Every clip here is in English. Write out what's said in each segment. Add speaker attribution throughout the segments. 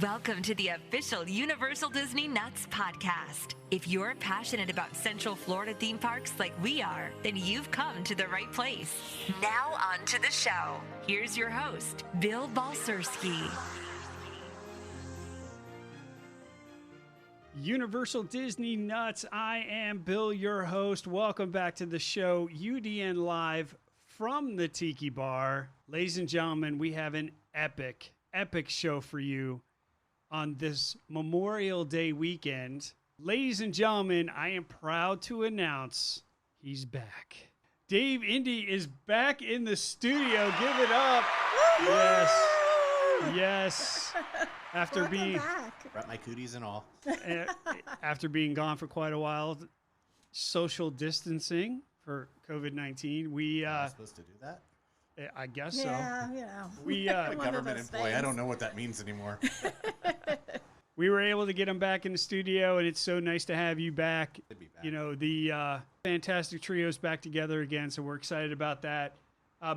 Speaker 1: Welcome to the official Universal Disney Nuts podcast. If you're passionate about Central Florida theme parks like we are, then you've come to the right place. Now on to the show. Here's your host, Bill Balcerski.
Speaker 2: Universal Disney Nuts. I am Bill, your host. Welcome back to the show, UDN Live from the Tiki Bar. Ladies and gentlemen, we have an epic show for you on this Memorial Day weekend. Ladies and gentlemen, I am proud to announce he's back. Dave Indy is back in the studio. Give it up. Yes. After
Speaker 3: Welcome
Speaker 2: being
Speaker 3: back.
Speaker 4: Brought my cooties and all.
Speaker 2: after being gone for quite a while, social distancing for COVID-19. We
Speaker 4: Am I supposed to do that?
Speaker 2: I guess
Speaker 3: Yeah,
Speaker 2: so.
Speaker 3: you know.
Speaker 2: We
Speaker 4: I'm a
Speaker 3: One of
Speaker 4: government
Speaker 3: those
Speaker 4: employee. I
Speaker 3: things.
Speaker 4: don't know what that means anymore.
Speaker 2: we were able to get him back in the studio, and it's so nice to have you back.
Speaker 4: Good to be back.
Speaker 2: You know, the Fantastic Trio's back together again, so we're excited about that.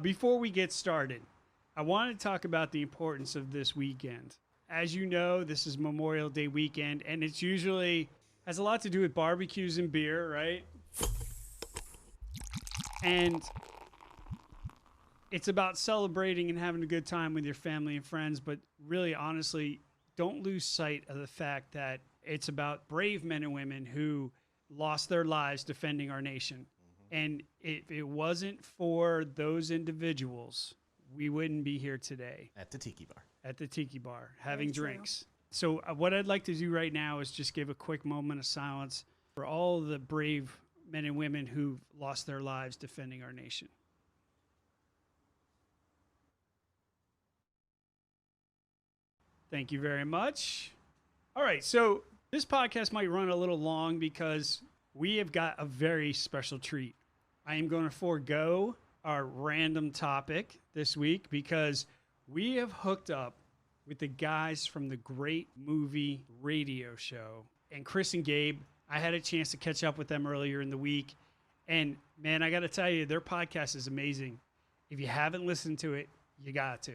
Speaker 2: Before we get started, I wanted to talk about the importance of this weekend. As you know, this is Memorial Day weekend, and it's usually has a lot to do with barbecues and beer, right? And it's about celebrating and having a good time with your family and friends, but really, honestly, don't lose sight of the fact that it's about brave men and women who lost their lives defending our nation. And if it wasn't for those individuals, we wouldn't be here today
Speaker 4: At the Tiki Bar.
Speaker 2: at the Tiki Bar having
Speaker 3: true.
Speaker 2: drinks. So what I'd like to do right now is just give a quick moment of silence for all the brave men and women who've lost their lives defending our nation. Thank you very much. All right, so this podcast might run a little long because we have got a very special treat. I am going to forego our random topic this week because we have hooked up with the guys from the Great Movie Radio Show. And Chris and Gabe, I had a chance to catch up with them earlier in the week. And man, I got to tell you, their podcast is amazing. If you haven't listened to it, you got to.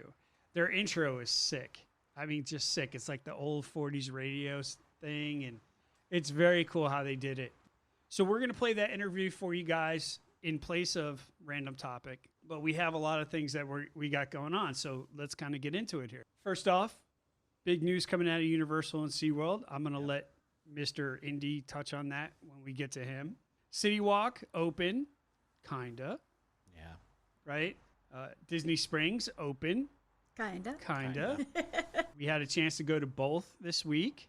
Speaker 2: Their intro is sick. I mean, just sick. It's like the old 40s radio thing, and it's very cool how they did it. So we're going to play that interview for you guys in place of random topic, but we have a lot of things that we got going on, so let's kind of get into it here. First off, big news coming out of Universal and SeaWorld. I'm going to let Mr. Indy touch on that when we get to him. City Walk open, kinda,
Speaker 4: Yeah.
Speaker 2: right? Disney Springs open,
Speaker 3: Kinda.
Speaker 2: We had a chance to go to both this week.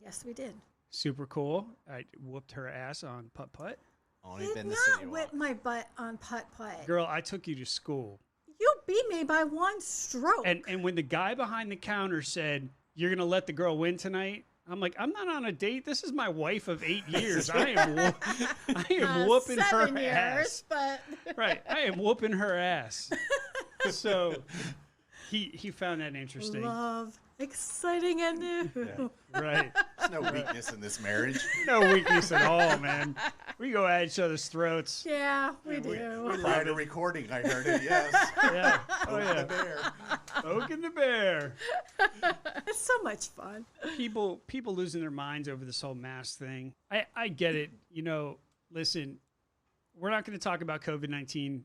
Speaker 3: Yes, we did.
Speaker 2: Super cool. I whooped her ass on putt-putt.
Speaker 4: Only
Speaker 3: Did
Speaker 4: been the
Speaker 3: not
Speaker 4: City
Speaker 3: whip
Speaker 4: Walk.
Speaker 3: my butt on putt-putt.
Speaker 2: Girl, I took you to school.
Speaker 3: You beat me by one stroke.
Speaker 2: And when the guy behind the counter said, "You're going to let the girl win tonight," I'm like, "I'm not on a date. This is my wife of 8 years. I am whooping her
Speaker 3: 7 years,
Speaker 2: ass."
Speaker 3: but
Speaker 2: Right. I am whooping her ass. So he found that interesting.
Speaker 3: love, exciting and new.
Speaker 4: Yeah.
Speaker 2: Right.
Speaker 4: There's no weakness in this marriage.
Speaker 2: No weakness at all, man. We go at each other's throats.
Speaker 3: Yeah, we do.
Speaker 4: Prior to recording, I heard it, yes.
Speaker 2: Yeah. Oh,
Speaker 4: Poke
Speaker 2: yeah.
Speaker 4: the bear.
Speaker 2: Poking the bear.
Speaker 3: It's so much fun.
Speaker 2: People losing their minds over this whole mask thing. I get it. You know, listen, we're not going to talk about COVID-19.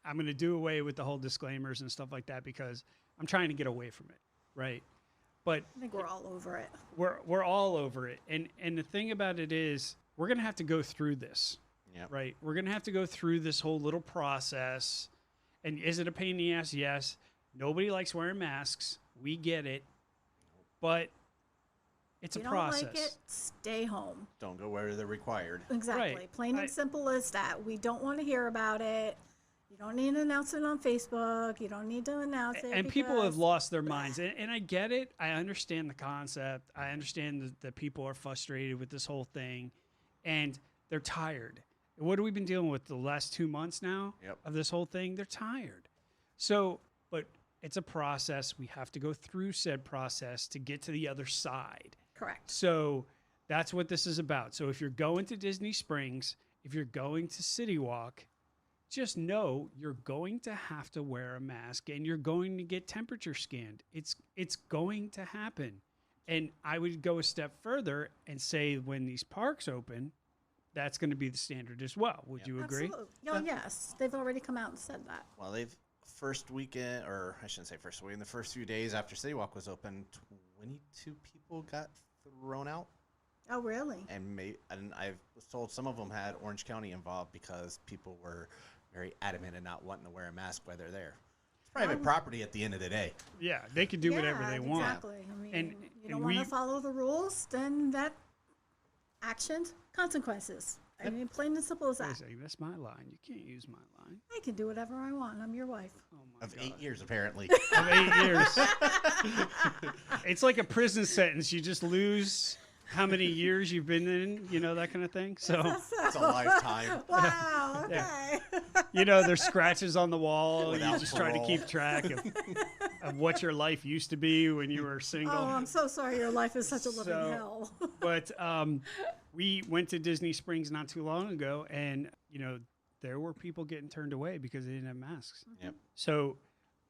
Speaker 2: I'm going to do away with the whole disclaimers and stuff like that because I'm trying to get away from it, right? But
Speaker 3: I think we're all over it.
Speaker 2: we're all over it. And the thing about it is we're going to have to go through this,
Speaker 4: Yep.
Speaker 2: right? We're going to have to go through this whole little process. And is it a pain in the ass? Yes. Nobody likes wearing masks. We get it. But it's
Speaker 3: If
Speaker 2: a
Speaker 3: you
Speaker 2: process.
Speaker 3: don't like it, stay home.
Speaker 4: Don't go where they're required.
Speaker 3: Exactly.
Speaker 2: Right.
Speaker 3: Plain and simple as that. We don't want to hear about it. You don't need to announce it on Facebook. You don't need to announce it.
Speaker 2: And people have
Speaker 3: because-
Speaker 2: lost their minds. And I get it. I understand the concept. I understand that people are frustrated with this whole thing. And they're tired. What have we been dealing with the last 2 months now
Speaker 4: Yep.
Speaker 2: of this whole thing? They're tired. So, but it's a process. We have to go through said process to get to the other side.
Speaker 3: Correct.
Speaker 2: So that's what this is about. So if you're going to Disney Springs, if you're going to City Walk, just know you're going to have to wear a mask and you're going to get temperature scanned. It's going to happen. And I would go a step further and say when these parks open, that's going to be the standard as well. Would you agree?
Speaker 3: Absolutely. Oh, yes. They've already come out and said that.
Speaker 4: Well, they've first weekend, or I shouldn't say first week, in the first few days after City Walk was open, 22 people got thrown out.
Speaker 3: Oh, really?
Speaker 4: And I was told some of them had Orange County involved because people were very adamant and not wanting to wear a mask while they're there. It's private property at the end of the day.
Speaker 2: Yeah, they can do whatever they want.
Speaker 3: Exactly. I mean,
Speaker 2: And-
Speaker 3: you don't want to follow the rules, then that actions, consequences. I mean, plain and simple as
Speaker 2: Wait a
Speaker 3: that.
Speaker 2: second, that's my line. You can't use my line.
Speaker 3: I can do whatever I want. I'm your wife.
Speaker 2: Oh my
Speaker 4: Of
Speaker 2: God.
Speaker 4: 8 years, apparently.
Speaker 2: Of 8 years. It's like a prison sentence. You just lose how many years you've been in, that kind of thing. So,
Speaker 4: It's a lifetime.
Speaker 3: Wow. Okay.
Speaker 2: there's scratches on the wall.
Speaker 4: Without
Speaker 2: You just try to
Speaker 4: parole.
Speaker 2: keep track of what your life used to be when you were single.
Speaker 3: Oh, I'm so sorry. Your life is such a living
Speaker 2: So-
Speaker 3: hell.
Speaker 2: But we went to Disney Springs not too long ago, and there were people getting turned away because they didn't have masks.
Speaker 4: Yep.
Speaker 2: So,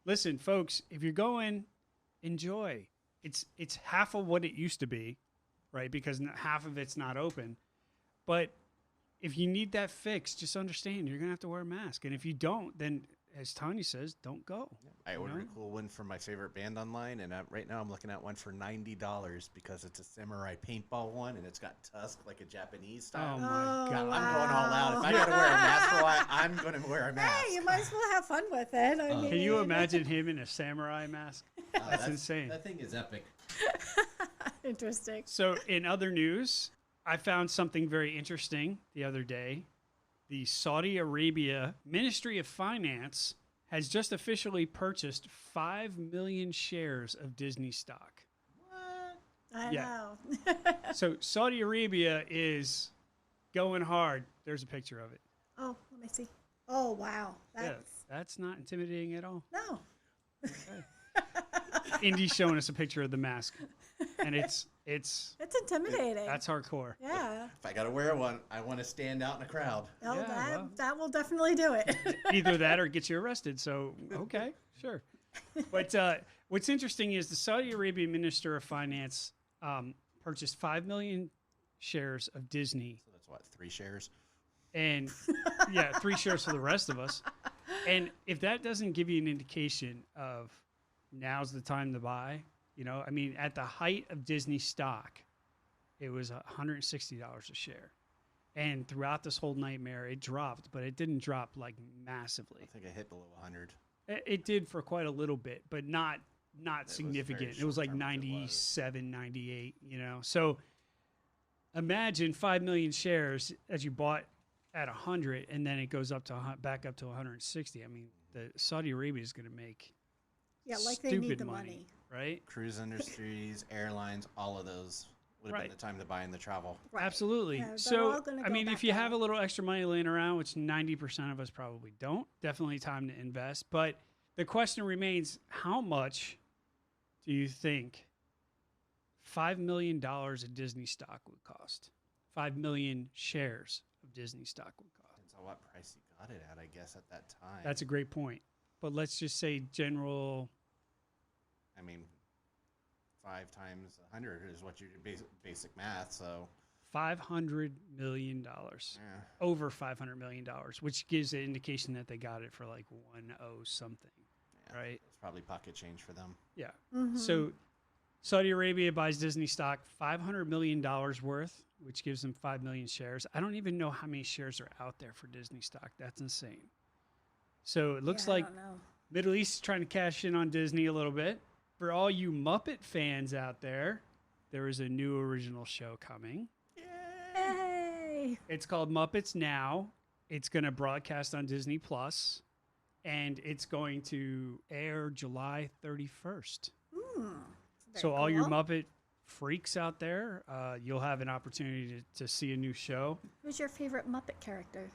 Speaker 2: listen, folks, if you're going, enjoy. It's half of what it used to be, right? Because half of it's not open. But if you need that fixed, just understand you're gonna have to wear a mask, and if you don't, then as Tanya says, don't go.
Speaker 4: I ordered a cool one from my favorite band online, and right now I'm looking at one for $90 because it's a samurai paintball one, and it's got tusk like a Japanese style.
Speaker 2: Oh my God!
Speaker 4: I'm going all out. If I got to wear a mask for a while, I'm going to wear a mask.
Speaker 3: Hey, you might as well have fun with it. I mean,
Speaker 2: Can you imagine him in a samurai mask? That's insane.
Speaker 4: That thing is epic.
Speaker 3: Interesting.
Speaker 2: So, in other news, I found something very interesting the other day. The Saudi Arabia Ministry of Finance has just officially purchased 5 million shares of Disney stock.
Speaker 3: I
Speaker 2: Yeah.
Speaker 3: know.
Speaker 2: So, Saudi Arabia is going hard. There's a picture of it.
Speaker 3: Oh, let me see. Oh, wow.
Speaker 2: Yeah, that's not intimidating at all.
Speaker 3: No.
Speaker 2: Indy's showing us a picture of the mask, and it's
Speaker 3: It's intimidating.
Speaker 2: that's hardcore.
Speaker 3: Yeah.
Speaker 4: If I got to wear one, I want to stand out in a crowd.
Speaker 3: Oh,
Speaker 2: Yeah,
Speaker 3: that will definitely do it.
Speaker 2: Either that or get you arrested. So, okay, sure. But what's interesting is the Saudi Arabian Minister of Finance purchased 5 million shares of Disney.
Speaker 4: So that's what, 3 shares?
Speaker 2: And 3 shares for the rest of us. And if that doesn't give you an indication of now's the time to buy, I mean, at the height of Disney stock, it was $160 a share. And throughout this whole nightmare, it dropped, but it didn't drop like massively.
Speaker 4: I think I hit below 100.
Speaker 2: It did for quite a little bit, but not significant. It was like
Speaker 4: short-term if it was.
Speaker 2: 97, 98, So imagine 5 million shares as you bought at 100, and then it goes up to back up to 160. I mean, the Saudi Arabia is going to make
Speaker 3: Yeah, like they
Speaker 2: stupid
Speaker 3: need the
Speaker 2: money,
Speaker 3: money.
Speaker 2: right?
Speaker 4: Cruise industries, airlines, all of those would have
Speaker 2: Right.
Speaker 4: been the time to buy in the travel.
Speaker 3: Right.
Speaker 2: Absolutely.
Speaker 3: Yeah, they're
Speaker 2: So,
Speaker 3: all gonna
Speaker 2: I
Speaker 3: go
Speaker 2: mean, if
Speaker 3: back
Speaker 2: you have
Speaker 3: up.
Speaker 2: a little extra money laying around, which 90% of us probably don't, definitely time to invest. But the question remains, how much do you think $5 million of Disney stock would cost? 5 million shares of Disney stock would cost.
Speaker 4: Depends on what price you got it at, I guess, at that time.
Speaker 2: That's a great point. But let's just say general.
Speaker 4: I mean, 5 times 100 is what your basic math, so.
Speaker 2: $500 million.
Speaker 4: Yeah.
Speaker 2: Over $500 million, which gives an indication that they got it for like 10 something.
Speaker 4: Yeah,
Speaker 2: Right.
Speaker 4: It's probably pocket change for them.
Speaker 2: Yeah.
Speaker 3: Mm-hmm.
Speaker 2: So Saudi Arabia buys Disney stock $500 million worth, which gives them 5 million shares. I don't even know how many shares are out there for Disney stock. That's insane. So it looks
Speaker 3: Yeah, I
Speaker 2: like
Speaker 3: don't know.
Speaker 2: Middle East is trying to cash in on Disney a little bit. For all you Muppet fans out there, there is a new original show coming.
Speaker 3: Hey.
Speaker 2: It's called Muppets Now. It's going to broadcast on Disney Plus, and it's going to air July 31st. So all your
Speaker 3: cool.
Speaker 2: Muppet freaks out there, you'll have an opportunity to see a new show.
Speaker 3: Who's your favorite Muppet character?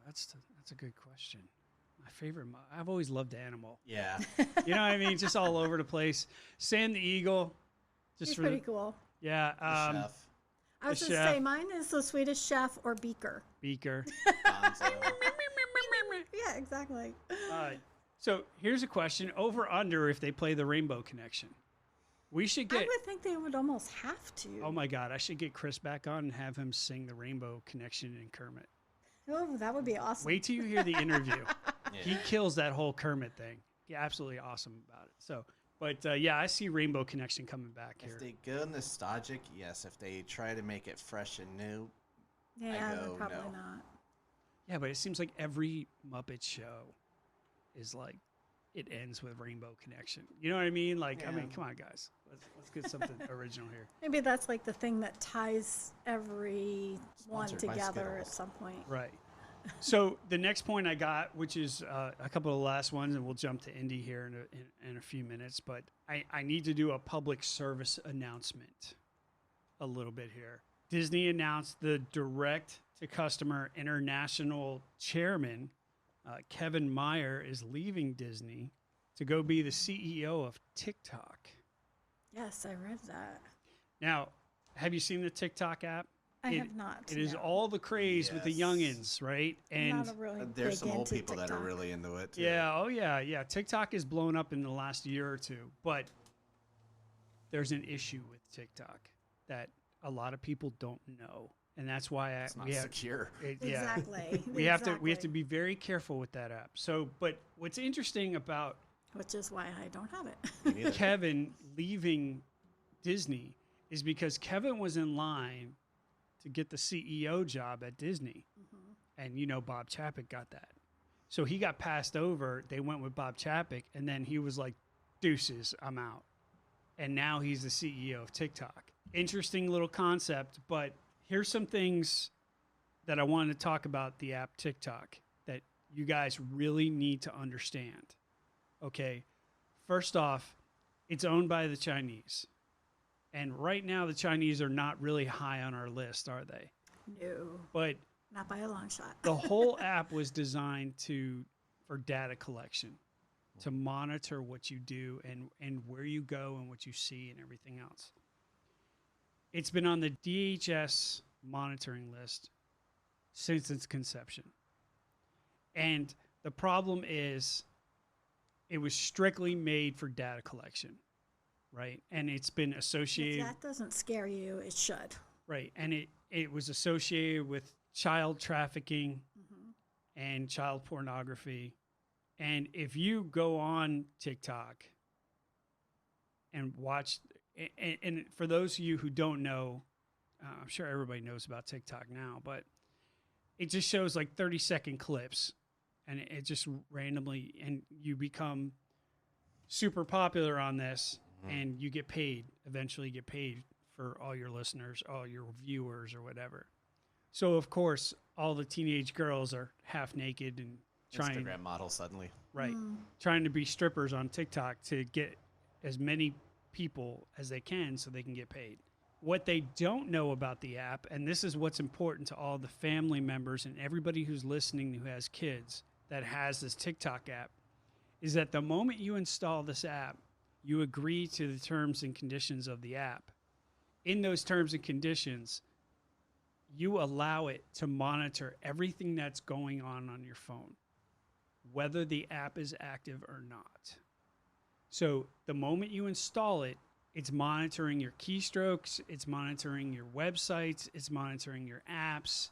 Speaker 2: That's a good question. My favorite, I've always loved Animal.
Speaker 4: Yeah.
Speaker 2: You know what I mean? Just all over the place. Sam the Eagle. Just
Speaker 3: He's
Speaker 2: for
Speaker 3: pretty cool.
Speaker 2: Yeah.
Speaker 4: The chef.
Speaker 3: I was
Speaker 2: the
Speaker 3: going to say
Speaker 2: chef.
Speaker 3: mine is the Swedish Chef or Beaker.
Speaker 2: Beaker.
Speaker 4: Gonzo.
Speaker 3: Yeah, exactly.
Speaker 2: So here's a question: over under if they play the Rainbow Connection, We should
Speaker 3: I
Speaker 2: get.
Speaker 3: would think they would almost have to.
Speaker 2: Oh my God! I should get Chris back on and have him sing the Rainbow Connection in Kermit.
Speaker 3: Oh, that would be awesome.
Speaker 2: Wait till you hear the interview. He kills that whole Kermit thing. Yeah, absolutely awesome about it. So, but yeah, I see Rainbow Connection coming back here.
Speaker 4: If they go nostalgic, yes. If they try to make it fresh and new,
Speaker 3: Yeah,
Speaker 4: go,
Speaker 3: probably
Speaker 4: no.
Speaker 3: not.
Speaker 2: Yeah, but it seems like every Muppet show is like it ends with Rainbow Connection. You know what I mean? Like, I mean, come on, guys. Let's get something original here.
Speaker 3: Maybe that's like the thing that ties every one
Speaker 4: Sponsored by
Speaker 3: together at
Speaker 4: Skittles.
Speaker 3: some point.
Speaker 2: Right. So the next point I got, which is a couple of the last ones, and we'll jump to Indy here in a few minutes, but I need to do a public service announcement a little bit here. Disney announced the direct-to-customer international chairman, Kevin Mayer, is leaving Disney to go be the CEO of TikTok.
Speaker 3: Yes, I read that.
Speaker 2: Now, have you seen the TikTok app?
Speaker 3: I have not.
Speaker 2: It is
Speaker 3: no.
Speaker 2: all the craze with the
Speaker 4: Yes.
Speaker 2: youngins, right? And
Speaker 3: I'm not a really
Speaker 4: there's
Speaker 3: big
Speaker 4: some old
Speaker 3: into
Speaker 4: people that are
Speaker 3: TikTok.
Speaker 4: really into it. Too.
Speaker 2: yeah, oh yeah. TikTok is blown up in the last year or two, but there's an issue with TikTok that a lot of people don't know, and that's why
Speaker 4: It's not secure.
Speaker 3: Exactly.
Speaker 2: we have to be very careful with that app. So, but what's interesting about
Speaker 3: Which is why I don't have it.
Speaker 4: Me neither.
Speaker 2: Kevin leaving Disney is because Kevin was in line to get the CEO job at Disney. And you know Bob Chapek got that. So he got passed over. They went with Bob Chapek, and then he was like, deuces, I'm out. And now he's the CEO of TikTok. Interesting little concept, but here's some things that I wanted to talk about the app TikTok that you guys really need to understand. Okay, first off, it's owned by the Chinese. And right now, the Chinese are not really high on our list, are they?
Speaker 3: No,
Speaker 2: But
Speaker 3: not by a long shot.
Speaker 2: the whole app was designed for data collection, to monitor what you do and where you go and what you see and everything else. It's been on the DHS monitoring list since its conception. And the problem is it was strictly made for data collection, right? And it's been
Speaker 3: If
Speaker 2: associated,
Speaker 3: that doesn't scare you, it should.
Speaker 2: right? And it was associated with child trafficking and child pornography. And if you go on TikTok and watch, and for those of you who don't know, I'm sure everybody knows about TikTok now, but it just shows like 30-second clips, and it just randomly, and you become super popular on this, and you get paid, eventually get paid for all your listeners, all your viewers or whatever. So of course, all the teenage girls are half naked and trying,
Speaker 4: Instagram model suddenly.
Speaker 2: right, trying to be strippers on TikTok to get as many people as they can so they can get paid. What they don't know about the app, and this is what's important to all the family members and everybody who's listening who has kids that has this TikTok app, is that the moment you install this app, you agree to the terms and conditions of the app. In those terms and conditions, you allow it to monitor everything that's going on your phone, whether the app is active or not. So the moment you install it, it's monitoring your keystrokes, it's monitoring your websites, it's monitoring your apps,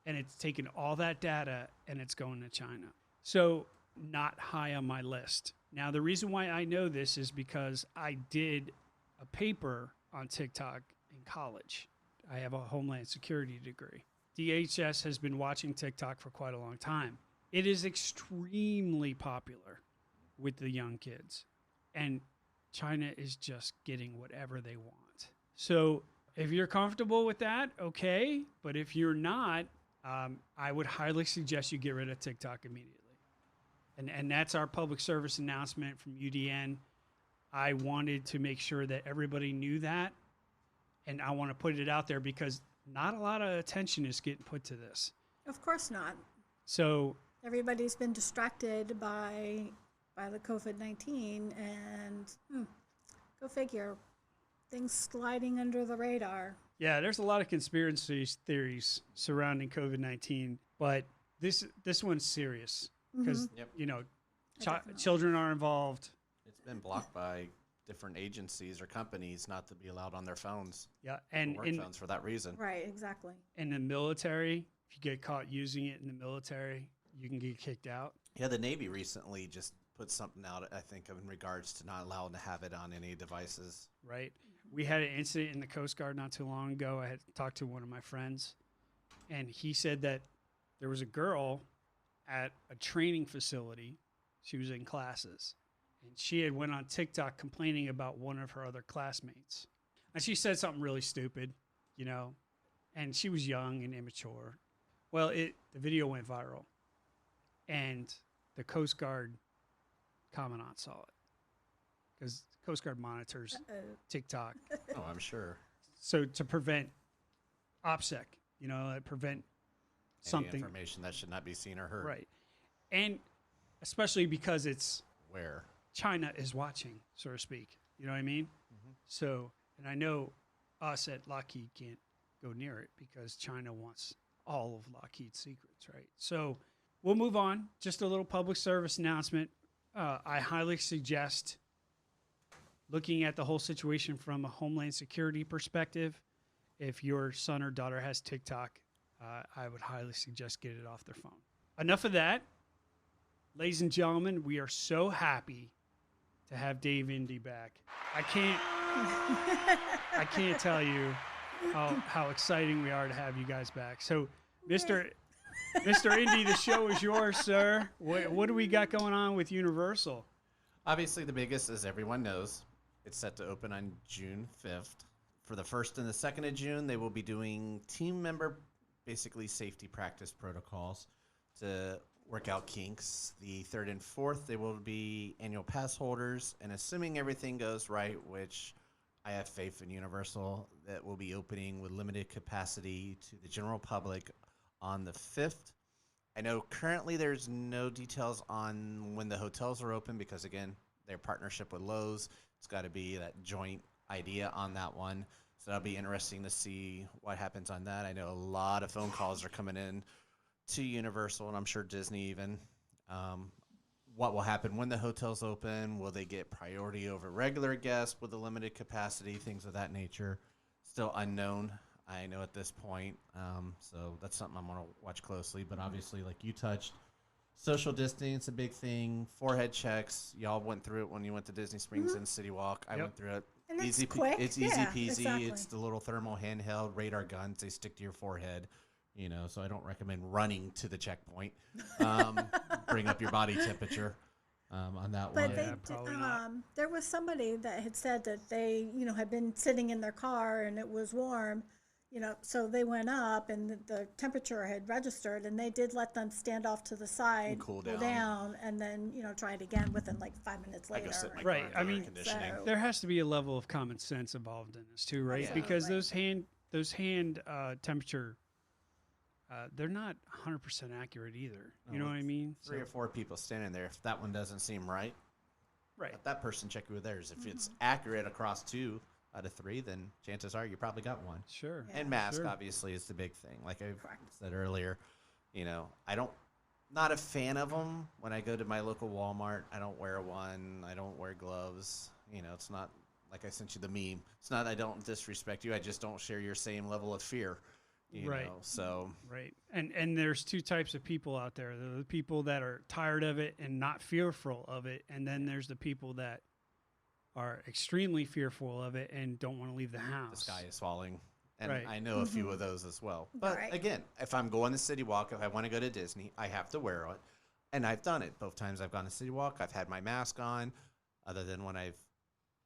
Speaker 2: and it's taking all that data and it's going to China. So not high on my list. Now, the reason why I know this is because I did a paper on TikTok in college. I have a Homeland Security degree. DHS has been watching TikTok for quite a long time. It is extremely popular with the young kids, and China is just getting whatever they want. So if you're comfortable with that, okay. But if you're not, I would highly suggest you get rid of TikTok immediately. And that's our public service announcement from UDN. I wanted to make sure that everybody knew that. And I want to put it out there because not a lot of attention is getting put to this.
Speaker 3: Of course not.
Speaker 2: So
Speaker 3: Everybody's been distracted by the COVID-19, and go figure, things sliding under the radar.
Speaker 2: yeah, there's a lot of conspiracy theories surrounding COVID-19, but this one's serious because
Speaker 4: Yep.
Speaker 2: you know
Speaker 3: Definitely.
Speaker 2: children are involved.
Speaker 4: It's been blocked by different agencies or companies not to be allowed on their phones,
Speaker 2: Yeah, and
Speaker 4: work phones for that reason.
Speaker 3: Right, exactly.
Speaker 2: in the military, if you get caught using it in the military, you can get kicked out.
Speaker 4: Yeah, the Navy recently just put something out, I think, in regards to not allowed to have it on any devices.
Speaker 2: Right. We had an incident in the Coast Guard not too long ago. I had talked to one of my friends, and he said that there was a girl at a training facility. She was in classes, and she had went on TikTok complaining about one of her other classmates. And she said something really stupid, you know, and she was young and immature. Well, the video went viral, and the Coast Guard commandant saw it because Coast Guard monitors TikTok.
Speaker 4: Oh, I'm sure.
Speaker 2: So to prevent OPSEC, you know, prevent something.
Speaker 4: Information that should not be seen or heard.
Speaker 2: Right. And especially because it's
Speaker 4: Where?
Speaker 2: China is watching, so to speak. You know what I mean? So, and I know us at Lockheed can't go near it because China wants all of Lockheed's secrets, right? So we'll move on. Just a little public service announcement. I highly suggest looking at the whole situation from a Homeland Security perspective. If your son or daughter has TikTok, I would highly suggest get it off their phone. Enough of that. Ladies and gentlemen, we are so happy to have Dave Indy back. I can't tell you how exciting we are to have you guys back. So, Mr. Indy, the show is yours, sir. What do we got going on with Universal?
Speaker 4: Obviously, the biggest, as everyone knows, it's set to open on June 5th. For the 1st and the 2nd of June, they will be doing team member, basically safety practice protocols to work out kinks. The 3rd and 4th, they will be annual pass holders. And assuming everything goes right, which I have faith in Universal, that will be opening with limited capacity to the general public on the 5th. I know currently there's no details on when the hotels are open because, again, their partnership with Lowe's, it's got to be that joint idea on that one. So that'll be interesting to see what happens on that. I know a lot of phone calls are coming in to Universal, and I'm sure Disney even. What will happen when the hotels open? Will they get priority over regular guests with a limited capacity? Things of that nature. Still unknown, I know at this point. So that's something I'm going to watch closely. But obviously, like you touched, social distance, a big thing. Forehead checks. Y'all went through it when you went to Disney Springs and City Walk. I went through it.
Speaker 3: And it's quick.
Speaker 4: It's easy
Speaker 3: Yeah,
Speaker 4: peasy.
Speaker 3: exactly.
Speaker 4: It's the little thermal handheld radar guns. They stick to your forehead. You know, so I don't recommend running to the checkpoint. Bring up your body temperature on that
Speaker 3: But
Speaker 4: one.
Speaker 3: they,
Speaker 2: Yeah, probably not.
Speaker 3: there was somebody that had said that they, you know, had been sitting in their car and it was warm, you know, so they went up and the temperature had registered and they did let them stand off to the side,
Speaker 4: cool
Speaker 3: down,
Speaker 4: down.
Speaker 3: and then, you know, try it again within like 5 minutes
Speaker 4: I
Speaker 3: later.
Speaker 4: go sit in my
Speaker 2: Right,
Speaker 4: car
Speaker 2: I
Speaker 4: in air
Speaker 2: mean,
Speaker 4: conditioning.
Speaker 3: So-
Speaker 2: There has to be a level of common sense involved in this too, right?
Speaker 4: Yeah.
Speaker 2: Because
Speaker 3: Absolutely.
Speaker 2: those hand temperature, they're not 100% accurate either. You know
Speaker 4: No,
Speaker 2: what I mean?
Speaker 4: 3 or 4 people standing there. If that one doesn't seem right,
Speaker 2: Right.
Speaker 4: let that person check with theirs. If it's accurate across 2 out of 3, then chances are you probably got one.
Speaker 2: Sure.
Speaker 3: Yeah.
Speaker 4: And mask,
Speaker 2: Sure.
Speaker 4: obviously, is the big thing. Like I
Speaker 3: Correct.
Speaker 4: said earlier, you know, not a fan of them. When I go to my local Walmart, I don't wear one. I don't wear gloves. You know, it's not like I sent you the meme. It's not I don't disrespect you. I just don't share your same level of fear. You
Speaker 2: Right.
Speaker 4: know, so
Speaker 2: Right. And there's two types of people out there. There are the people that are tired of it and not fearful of it. And then there's the people that are extremely fearful of it and don't want to leave the
Speaker 4: the
Speaker 2: house.
Speaker 4: sky is falling. And
Speaker 2: Right.
Speaker 4: I know a few of those as well. But
Speaker 3: Right.
Speaker 4: again, if I'm going to City Walk, if I want to go to Disney, I have to wear it. And I've done it. Both times I've gone to City Walk, I've had my mask on, other than when I've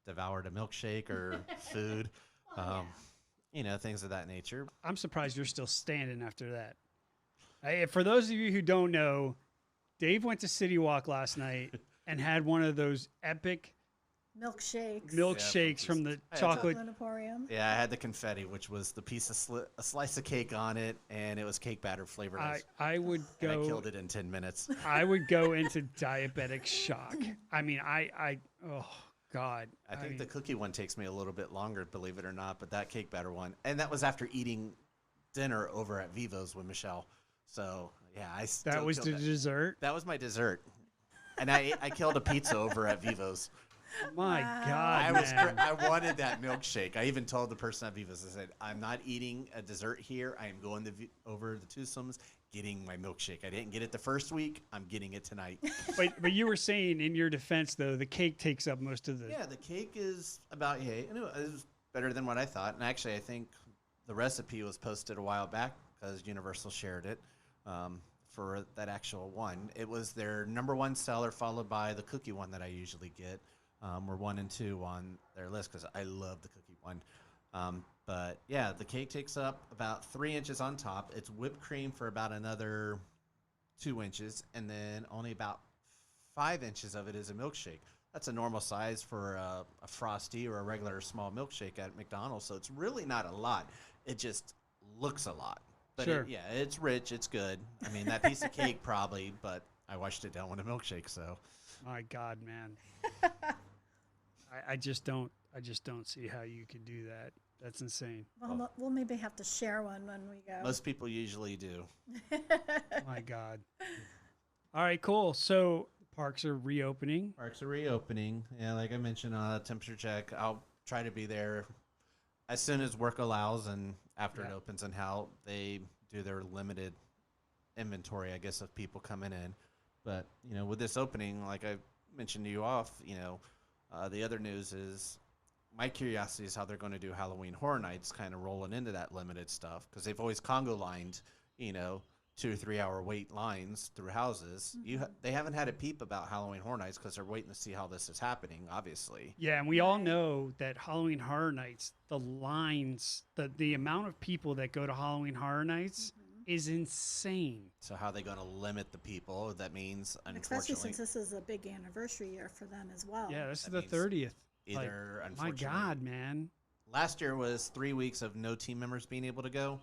Speaker 4: devoured a milkshake or food. You know, things of that nature.
Speaker 2: I'm surprised you're still standing after that. For those of you who don't know, Dave went to City Walk last night and had one of those epic
Speaker 3: Milkshakes.
Speaker 2: milkshakes from the
Speaker 4: I had
Speaker 2: chocolate.
Speaker 3: Chocolate Emporium.
Speaker 4: Yeah, I had the confetti, which was the piece of a slice of cake on it, and it was cake batter flavored.
Speaker 2: I would
Speaker 4: And I
Speaker 2: go.
Speaker 4: killed it in 10 minutes.
Speaker 2: I would go into diabetic shock. I mean, oh God.
Speaker 4: I think
Speaker 2: mean,
Speaker 4: the cookie one takes me a little bit longer, believe it or not, but that cake batter one. And that was after eating dinner over at Vivo's with Michelle. So, yeah, I still
Speaker 2: that was
Speaker 4: killed
Speaker 2: the dessert.
Speaker 4: That was my dessert. And I killed a pizza over at Vivo's.
Speaker 2: My
Speaker 3: Wow.
Speaker 2: God,
Speaker 4: I was.
Speaker 2: man.
Speaker 4: I wanted that milkshake. I even told the person at Vivas. I said, "I'm not eating a dessert here. I am going to over the Twosomes, getting my milkshake. I didn't get it the first week. I'm getting it tonight."
Speaker 2: But you were saying in your defense though, the cake takes up most of the.
Speaker 4: Yeah, the cake is about it was better than what I thought. And actually, I think the recipe was posted a while back because Universal shared it for that actual one. It was their number one seller, followed by the cookie one that I usually get. We're 1 and 2 on their list because I love the cookie one. But yeah, the cake takes up about 3 inches on top. It's whipped cream for about another 2 inches, and then only about 5 inches of it is a milkshake. That's a normal size for a Frosty or a regular small milkshake at McDonald's, so it's really not a lot. It just looks a lot. But
Speaker 2: Sure.
Speaker 4: yeah, it's rich. It's good. I mean, that piece of cake probably, but I washed it down with a milkshake, so.
Speaker 2: My God, man. I just don't see how you could do that. That's insane.
Speaker 3: Well, we'll maybe have to share one when we go.
Speaker 4: Most people usually do.
Speaker 2: My God. All right, cool. So parks are reopening.
Speaker 4: Parks are reopening. Yeah, like I mentioned, temperature check. I'll try to be there as soon as work allows and after it opens, and how they do their limited inventory, I guess, of people coming in. But, with this opening, like I mentioned to you off, the other news is my curiosity is how they're going to do Halloween Horror Nights, kind of rolling into that limited stuff, because they've always Congo lined, 2 or 3 hour wait lines through houses. They haven't had a peep about Halloween Horror Nights because they're waiting to see how this is happening, obviously.
Speaker 2: Yeah, and we all know that Halloween Horror Nights, the lines, the amount of people that go to Halloween Horror Nights is insane.
Speaker 4: So how are they going to limit the people? That means,
Speaker 3: Especially
Speaker 4: unfortunately,
Speaker 3: since this is a big anniversary year for them as well.
Speaker 2: Yeah, this is
Speaker 4: That
Speaker 2: the
Speaker 4: means
Speaker 2: 30th.
Speaker 4: either,
Speaker 2: My
Speaker 4: unfortunately,
Speaker 2: God, man.
Speaker 4: last year was 3 weeks of no team members being able to go.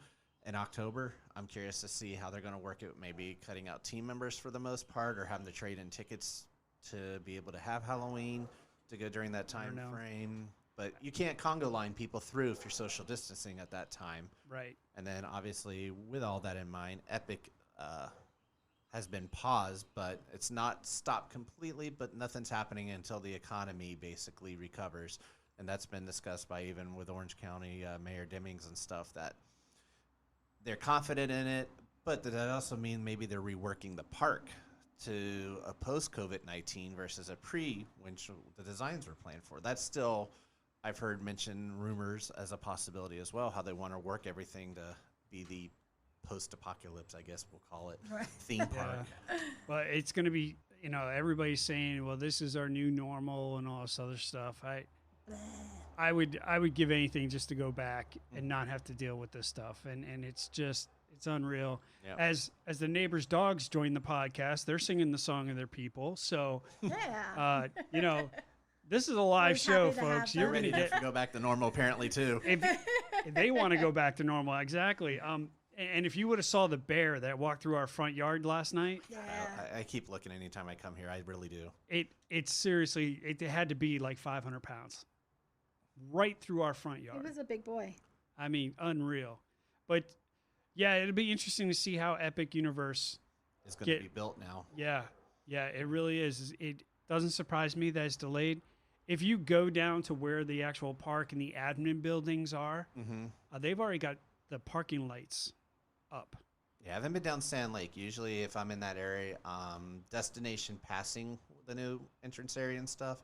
Speaker 4: In October, I'm curious to see how they're going to work it, maybe cutting out team members for the most part, or having to trade in tickets to be able to have Halloween to go during that time
Speaker 2: know.
Speaker 4: frame. But you can't Congo line people through if you're social distancing at that time.
Speaker 2: Right.
Speaker 4: And then obviously, with all that in mind, Epic has been paused, but it's not stopped completely, but nothing's happening until the economy basically recovers. And that's been discussed by even with Orange County Mayor Demings and stuff, that they're confident in it, but does that also mean maybe they're reworking the park to a post-COVID-19 versus a when the designs were planned for? That's still, I've heard mentioned rumors as a possibility as well, how they want to work everything to be the post-apocalypse, I guess we'll call it,
Speaker 3: Right.
Speaker 4: theme park.
Speaker 2: But it's going to be, everybody's saying, well, this is our new normal and all this other stuff. I would give anything just to go back and not have to deal with this stuff. And it's unreal.
Speaker 4: Yep.
Speaker 2: As the neighbors' dogs join the podcast, they're singing the song of their people. So,
Speaker 3: Yeah.
Speaker 2: this is a live
Speaker 3: Always
Speaker 2: show,
Speaker 3: happy to have
Speaker 2: folks. You're
Speaker 3: them.
Speaker 2: going to
Speaker 4: Ready
Speaker 2: get
Speaker 4: to go back to normal apparently too.
Speaker 2: if they want to go back to normal, exactly. And if you would have saw the bear that walked through our front yard last night,
Speaker 3: Yeah.
Speaker 4: I keep looking anytime I come here. I really do.
Speaker 2: it seriously, it had to be like 500 pounds, right through our front
Speaker 3: He
Speaker 2: yard.
Speaker 3: was a big boy.
Speaker 2: I mean, unreal. But yeah, it'll be interesting to see how Epic Universe.
Speaker 4: It's going to be built now.
Speaker 2: Yeah, it really is. It doesn't surprise me that it's delayed. If you go down to where the actual park and the admin buildings are, they've already got the parking lights up.
Speaker 4: Yeah, I haven't been down Sand Lake. Usually, if I'm in that area, destination passing the new entrance area and stuff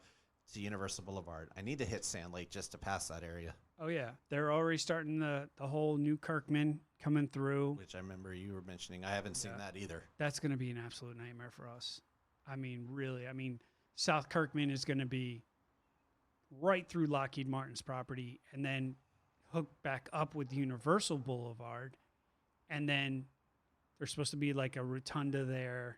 Speaker 4: to Universal Boulevard. I need to hit Sand Lake just to pass that area,
Speaker 2: Oh yeah, they're already starting the whole new Kirkman coming through.
Speaker 4: which I remember you were mentioning. I haven't seen that either.
Speaker 2: That's going to be an absolute nightmare for us. I mean, really. I mean, South Kirkman is going to be right through Lockheed Martin's property and then hooked back up with Universal Boulevard. And then there's supposed to be like a rotunda there.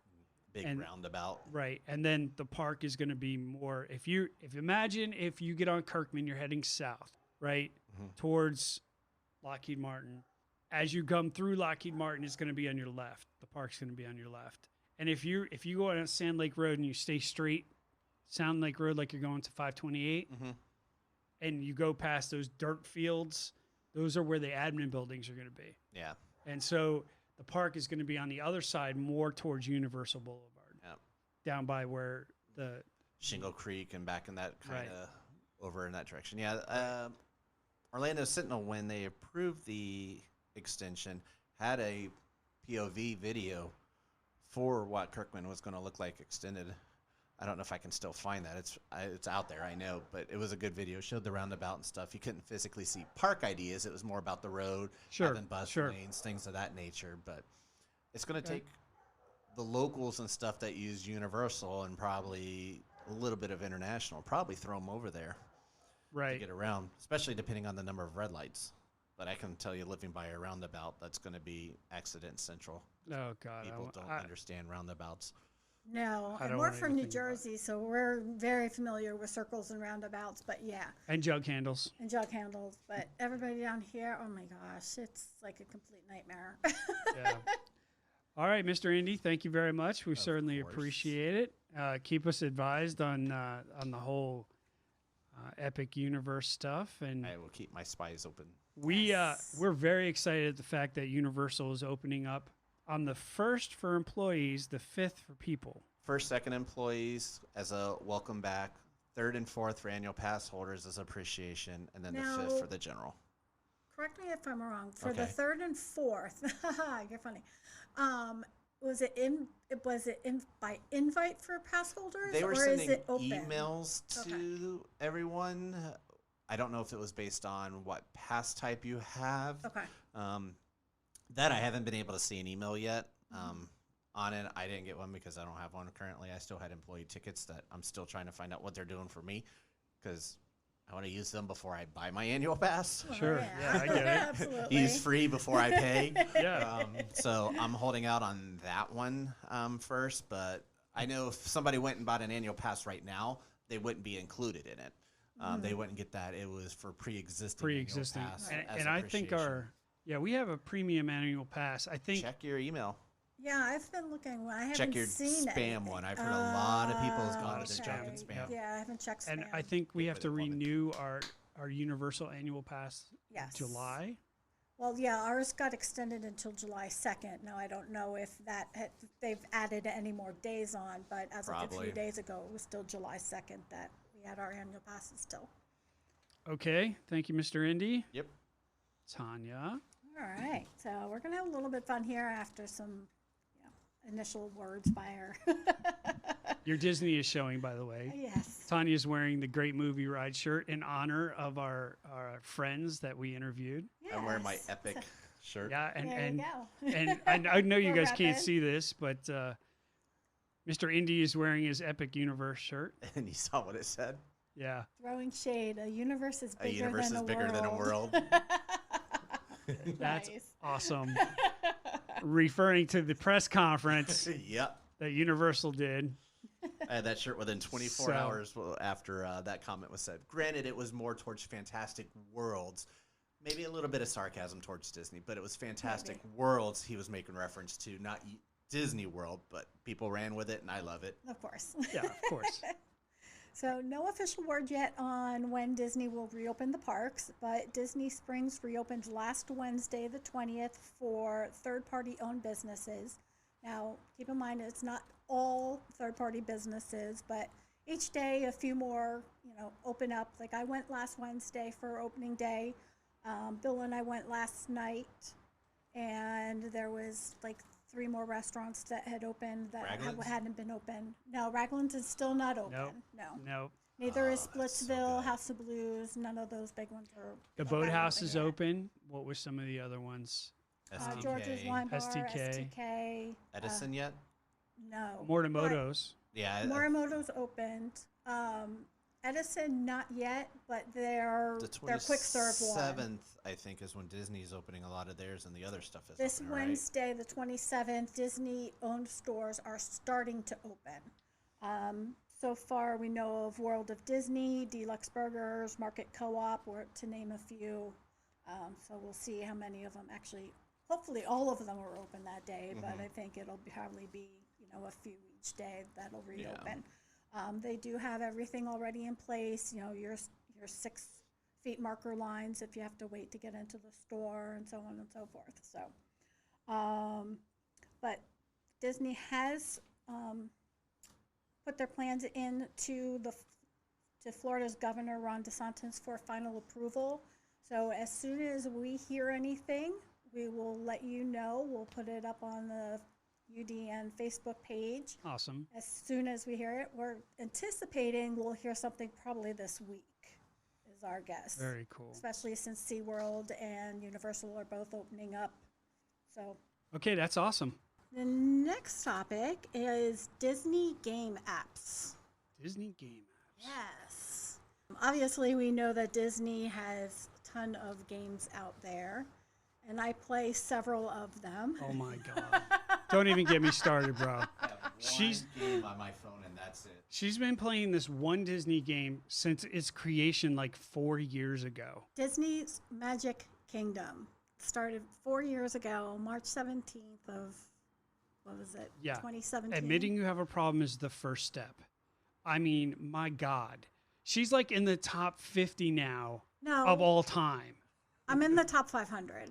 Speaker 4: Big roundabout.
Speaker 2: Right. And then the park is going to be more, if you get on Kirkman, you're heading south, right? Towards Lockheed Martin. As you come through Lockheed Martin, it's going to be on your left. The park's going to be on your left. And if you go on Sand Lake Road and you stay straight, Sand Lake Road, like you're going to 528, and you go past those dirt fields, those are where the admin buildings are going to be.
Speaker 4: Yeah.
Speaker 2: And so the park is going to be on the other side, more towards Universal Boulevard,
Speaker 4: Yep.
Speaker 2: down by where the
Speaker 4: Shingle Creek and back in that kind
Speaker 2: Right.
Speaker 4: of over in that direction. Yeah, Orlando Sentinel, when they approved the extension, had a POV video for what Kirkman was going to look like extended. I don't know if I can still find that. It's out there, I know, but it was a good video. It showed the roundabout and stuff. You couldn't physically see park ideas. It was more about the road,
Speaker 2: Sure,
Speaker 4: having bus
Speaker 2: sure.
Speaker 4: lanes, things of that nature. But it's going to
Speaker 2: Okay.
Speaker 4: take the locals and stuff that use Universal and probably a little bit of international, probably throw them over there to
Speaker 2: Right.
Speaker 4: get around, especially depending on the number of red lights. But I can tell you, living by a roundabout, that's going to be accident central.
Speaker 2: Oh God.
Speaker 4: People don't understand roundabouts.
Speaker 3: No,
Speaker 2: I
Speaker 3: and
Speaker 2: don't
Speaker 3: we're
Speaker 2: want
Speaker 3: from New
Speaker 2: anything about it.
Speaker 3: Jersey, so we're very familiar with circles and roundabouts. But yeah,
Speaker 2: And jug handles.
Speaker 3: and jug handles. But everybody down here, oh my gosh, it's like a complete nightmare.
Speaker 2: Yeah. All right, Mr. Indy, thank you very much. We certainly
Speaker 4: course.
Speaker 2: appreciate it. Keep us advised on the whole Epic Universe stuff, and
Speaker 4: I will keep my spies open.
Speaker 2: we're very excited at the fact that Universal is opening up on the 1st for employees, the 5th for people.
Speaker 4: First, second employees as a welcome back. Third and fourth for annual pass holders as appreciation, and then the
Speaker 3: Now-
Speaker 4: fifth for the general.
Speaker 3: Correct me if I'm wrong. For the
Speaker 4: Okay.
Speaker 3: third and fourth, you're funny. Was it by invite for pass holders,
Speaker 4: They were
Speaker 3: or is
Speaker 4: sending
Speaker 3: it open?
Speaker 4: emails to everyone. I don't know if it was based on what pass type you have.
Speaker 3: Okay.
Speaker 4: That I haven't been able to see an email yet. On it, I didn't get one because I don't have one currently. I still had employee tickets that I'm still trying to find out what they're doing for me because I want to use them before I buy my annual pass.
Speaker 2: Sure. Yeah, I get it.
Speaker 3: Absolutely.
Speaker 4: Use free before I pay.
Speaker 2: Yeah.
Speaker 4: So I'm holding out on that one first, but I know if somebody went and bought an annual pass right now, they wouldn't be included in it. They wouldn't get that. It was for pre-existing.
Speaker 2: Pre-existing.
Speaker 4: Annual pass as
Speaker 2: And I think
Speaker 4: appreciation.
Speaker 2: we have a premium annual pass. I think
Speaker 4: Check your email.
Speaker 3: Yeah, I've been looking. I haven't
Speaker 4: Check your
Speaker 3: seen
Speaker 4: spam
Speaker 3: anything.
Speaker 4: one. I've heard a lot of people has gone to
Speaker 2: the
Speaker 3: Okay.
Speaker 2: junk and
Speaker 4: spam.
Speaker 3: Yeah, I haven't checked spam.
Speaker 2: and I think we have
Speaker 4: With
Speaker 2: to
Speaker 4: it on it.
Speaker 2: renew our Universal annual pass
Speaker 3: Yes.
Speaker 2: July.
Speaker 3: Well, yeah, ours got extended until July 2nd. Now, I don't know if they've added any more days on, but as of a
Speaker 4: Probably.
Speaker 3: few days ago, it was still July 2nd that we had our annual passes still.
Speaker 2: Okay. Thank you, Mr. Indy.
Speaker 4: Yep.
Speaker 2: Tanya.
Speaker 3: All right, so we're gonna have a little bit of fun here after some initial words by our.
Speaker 2: Your Disney is showing, by the way.
Speaker 3: Yes.
Speaker 2: Tanya's wearing the Great Movie Ride shirt in honor of our friends that we interviewed.
Speaker 4: I'm wearing my
Speaker 3: Yes.
Speaker 4: epic shirt.
Speaker 2: Yeah,
Speaker 3: There
Speaker 2: and
Speaker 3: you go.
Speaker 2: and I know you
Speaker 3: We're
Speaker 2: guys can't
Speaker 3: rapping.
Speaker 2: see this, but Mr. Indy is wearing his Epic Universe shirt.
Speaker 4: And you saw what it said.
Speaker 2: Yeah.
Speaker 3: Throwing shade. A universe is
Speaker 4: A
Speaker 3: bigger
Speaker 4: universe
Speaker 3: than
Speaker 4: is bigger than a world.
Speaker 2: That's
Speaker 3: Nice.
Speaker 2: awesome. Referring to the press conference
Speaker 4: Yep.
Speaker 2: that Universal did.
Speaker 4: I had that shirt within 24
Speaker 2: So-
Speaker 4: hours after that comment was said. Granted, it was more towards Fantastic Worlds. Maybe a little bit of sarcasm towards Disney, but it was Fantastic Worlds he was making reference to, not Disney World, but people ran with it, and I love it.
Speaker 3: Of course.
Speaker 2: Yeah, of course.
Speaker 3: So no official word yet on when Disney will reopen the parks, but Disney Springs reopened last Wednesday, the 20th, for third-party owned businesses. Now, keep in mind, it's not all third-party businesses, but each day a few more, open up. Like I went last Wednesday for opening day. Bill and I went last night, and there was like 3 more restaurants that had opened that
Speaker 4: Raglan's?
Speaker 3: hadn't been open. No, Raglan's is still not open.
Speaker 2: Nope.
Speaker 3: No.
Speaker 2: No.
Speaker 3: Neither is
Speaker 4: Oh, that's so
Speaker 3: Splitsville,
Speaker 4: good.
Speaker 3: House of Blues. None of those big ones are.
Speaker 2: The
Speaker 3: not
Speaker 2: Boathouse is
Speaker 3: yet.
Speaker 2: open. What were some of the other ones?
Speaker 4: STK.
Speaker 3: George's Wine Bar,
Speaker 2: STK.
Speaker 3: STK.
Speaker 4: Edison yet?
Speaker 3: No.
Speaker 2: Morimoto's.
Speaker 4: Yeah.
Speaker 3: Morimoto's opened. Edison, not yet, but they're
Speaker 4: The
Speaker 3: quick serve one.
Speaker 4: 27th, I think, is when Disney's opening a lot of theirs, and the other stuff is
Speaker 3: This
Speaker 4: opening, right?
Speaker 3: Wednesday, the 27th, Disney-owned stores are starting to open. So far, we know of World of Disney, Deluxe Burgers, Market Co-op, or to name a few. So we'll see how many of them actually. Hopefully, all of them are open that day, but I think it'll probably be a few each day that'll reopen. They do have everything already in place. Your 6 feet marker lines if you have to wait to get into the store, and so on and so forth. So, but Disney has put their plans in to Florida's Governor Ron DeSantis for final approval. So as soon as we hear anything, we will let you know. We'll put it up on the UDN Facebook page.
Speaker 2: Awesome.
Speaker 3: As soon as we hear it, we're anticipating we'll hear something probably this week, is our guess.
Speaker 2: Very cool.
Speaker 3: Especially since SeaWorld and Universal are both opening up. So.
Speaker 2: Okay, that's awesome.
Speaker 3: The next topic is Disney game apps.
Speaker 2: Disney game apps.
Speaker 3: Yes. Obviously, we know that Disney has a ton of games out there, and I play several of them.
Speaker 2: Oh my God. Don't even get me started, bro.
Speaker 4: I have one game on my phone, and that's it.
Speaker 2: She's been playing this one Disney game since its creation like 4 years ago.
Speaker 3: Disney's Magic Kingdom started 4 years ago, March 17th of, what was it,
Speaker 2: Yeah.
Speaker 3: 2017?
Speaker 2: Admitting you have a problem is the first step. I mean, my God. She's like in the top 50 now
Speaker 3: No,
Speaker 2: of all time.
Speaker 3: I'm in the top 500.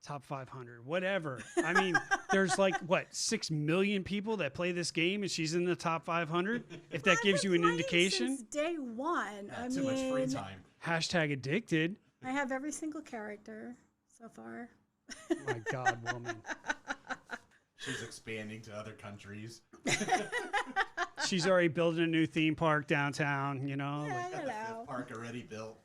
Speaker 2: Top 500, whatever. I mean, there's like, what, 6 million people that play this game and she's in the top 500? If that gives you an indication.
Speaker 3: Since day one.
Speaker 4: Yeah, too much free time.
Speaker 2: Hashtag addicted.
Speaker 3: I have every single character so far.
Speaker 2: My God, woman.
Speaker 4: She's expanding to other countries.
Speaker 2: She's already building a new theme park downtown, you know?
Speaker 3: Yeah,
Speaker 2: like-
Speaker 4: Got
Speaker 3: you
Speaker 4: the
Speaker 3: know.
Speaker 4: fifth park already built.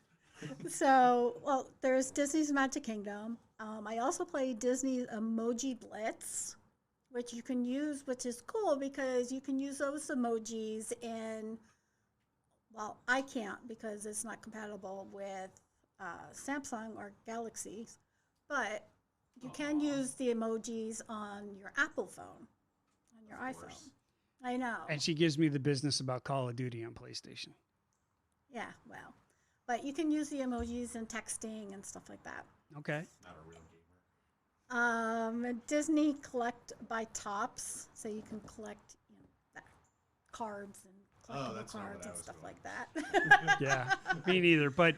Speaker 3: So, well, there's Disney's Magic Kingdom. I also play Disney's Emoji Blitz, which you can use, which is cool because you can use those emojis in, well, I can't because it's not compatible with Samsung or Galaxies, but you can use the emojis on your Apple phone, on your iPhone.
Speaker 4: course.
Speaker 3: I know.
Speaker 2: And she gives me the business about Call of Duty on PlayStation.
Speaker 3: Yeah, well, but you can use the emojis in texting and stuff like that.
Speaker 2: Okay.
Speaker 4: Not a real gamer.
Speaker 3: Disney collect by tops, so you can collect cards and collectible
Speaker 4: that's not
Speaker 3: cards
Speaker 4: what I
Speaker 3: and
Speaker 4: was
Speaker 3: stuff
Speaker 4: going
Speaker 3: like that.
Speaker 2: Yeah, me neither. But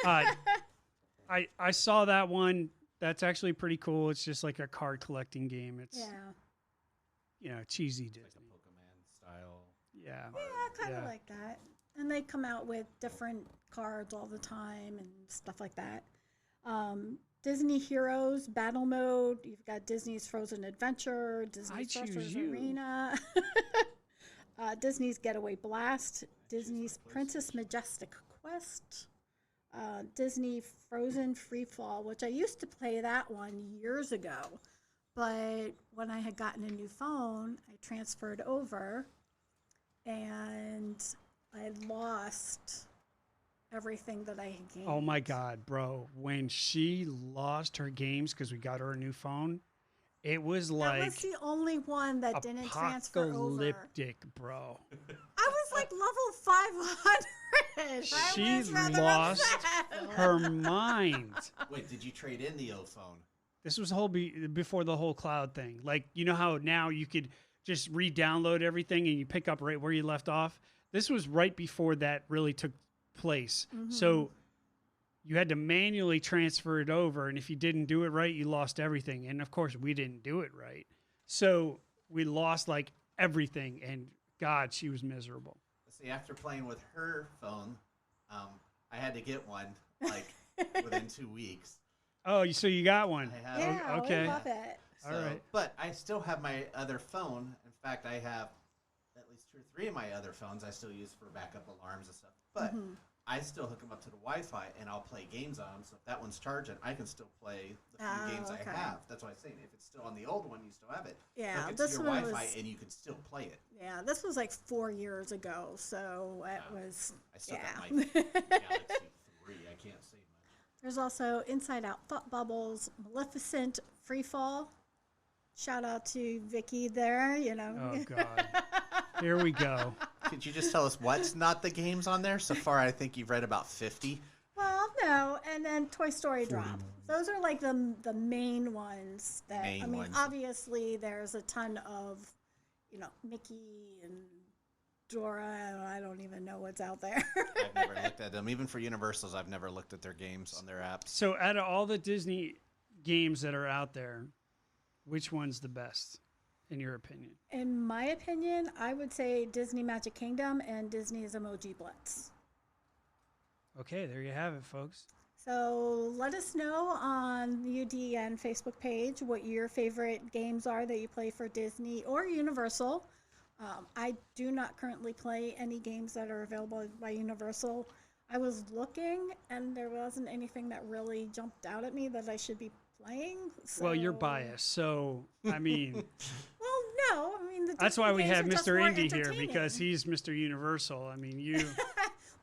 Speaker 2: I saw that one. That's actually pretty cool. It's just like a card collecting game. It's
Speaker 3: Yeah,
Speaker 2: cheesy
Speaker 4: Like
Speaker 2: Disney.
Speaker 4: the Pokemon style.
Speaker 2: Yeah.
Speaker 3: kind of
Speaker 2: Yeah.
Speaker 3: like that. And they come out with different cards all the time and stuff like that. Disney Heroes Battle Mode. You've got Disney's Frozen Adventure, Disney's
Speaker 2: choose
Speaker 3: Sorcerer's
Speaker 2: you.
Speaker 3: Arena, Disney's Getaway Blast, Disney's Princess Majestic Quest, Disney Frozen Free Fall, which I used to play that one years ago. But when I had gotten a new phone, I transferred over and I lost everything that I had gained.
Speaker 2: Oh my God, bro! When she lost her games because we got her a new phone, it was
Speaker 3: That
Speaker 2: like
Speaker 3: was the only one that didn't transfer over.
Speaker 2: apocalyptic, bro.
Speaker 3: I was like level 500.
Speaker 2: She
Speaker 3: I was rather
Speaker 2: lost
Speaker 3: upset.
Speaker 2: her mind.
Speaker 4: Wait, did you trade in the old phone?
Speaker 2: This was before the whole cloud thing. Like, you know how now you could just re-download everything and you pick up right where you left off? This was right before that really took place. So you had to manually transfer it over, and if you didn't do it right, you lost everything. And of course, we didn't do it right. So we lost like everything, and God, she was miserable.
Speaker 4: See, after playing with her phone, I had to get one like within 2 weeks.
Speaker 2: Oh, so you got one.
Speaker 4: I have.
Speaker 3: Yeah,
Speaker 2: okay.
Speaker 3: we love it.
Speaker 4: So,
Speaker 2: All right.
Speaker 4: But I still have my other phone. In fact, I have at least 2 or 3 of my other phones I still use for backup alarms and stuff. But I still hook them up to the Wi-Fi and I'll play games on them. So if that one's charging, I can still play the few
Speaker 3: Oh,
Speaker 4: games
Speaker 3: okay.
Speaker 4: I have. That's why I'm saying if it's still on the old one, you still have it.
Speaker 3: Yeah,
Speaker 4: Hook it to
Speaker 3: this
Speaker 4: your
Speaker 3: one
Speaker 4: Wi-Fi
Speaker 3: was-
Speaker 4: and you can still play it.
Speaker 3: Yeah, this was like 4 years ago, so it was.
Speaker 4: I still
Speaker 3: Yeah.
Speaker 4: got my Galaxy 3. I can't say much.
Speaker 3: There's also Inside Out Thought Bubbles, Maleficent, Free Fall. Shout out to Vicky there, you know.
Speaker 2: Oh, God. Here we go.
Speaker 4: Could you just tell us what's not the games on there? So far, I think you've read about 50.
Speaker 3: Well, no, and then Toy Story Drop. Those are like the main ones that I
Speaker 4: Main
Speaker 3: mean,
Speaker 4: ones.
Speaker 3: obviously there's a ton of, you know, Mickey and Dora, and I don't even know what's out there.
Speaker 4: I've never looked at them. Even for Universals, I've never looked at their games on their apps.
Speaker 2: So out of all the Disney games that are out there, which one's the best? in your opinion?
Speaker 3: In my opinion, I would say Disney Magic Kingdom and Disney's Emoji Blitz.
Speaker 2: Okay, there you have it, folks.
Speaker 3: So let us know on the UDN Facebook page what your favorite games are that you play for Disney or Universal. I do not currently play any games that are available by Universal. I was looking, and there wasn't anything that really jumped out at me that I should be playing.
Speaker 2: Well, you're
Speaker 3: so-
Speaker 2: biased, so I mean,
Speaker 3: Well, no. I mean, the
Speaker 2: that's
Speaker 3: Disney
Speaker 2: why we
Speaker 3: games
Speaker 2: have
Speaker 3: are just
Speaker 2: Mr.
Speaker 3: more
Speaker 2: Indy here,
Speaker 3: entertaining.
Speaker 2: because he's Mr. Universal. I mean, you.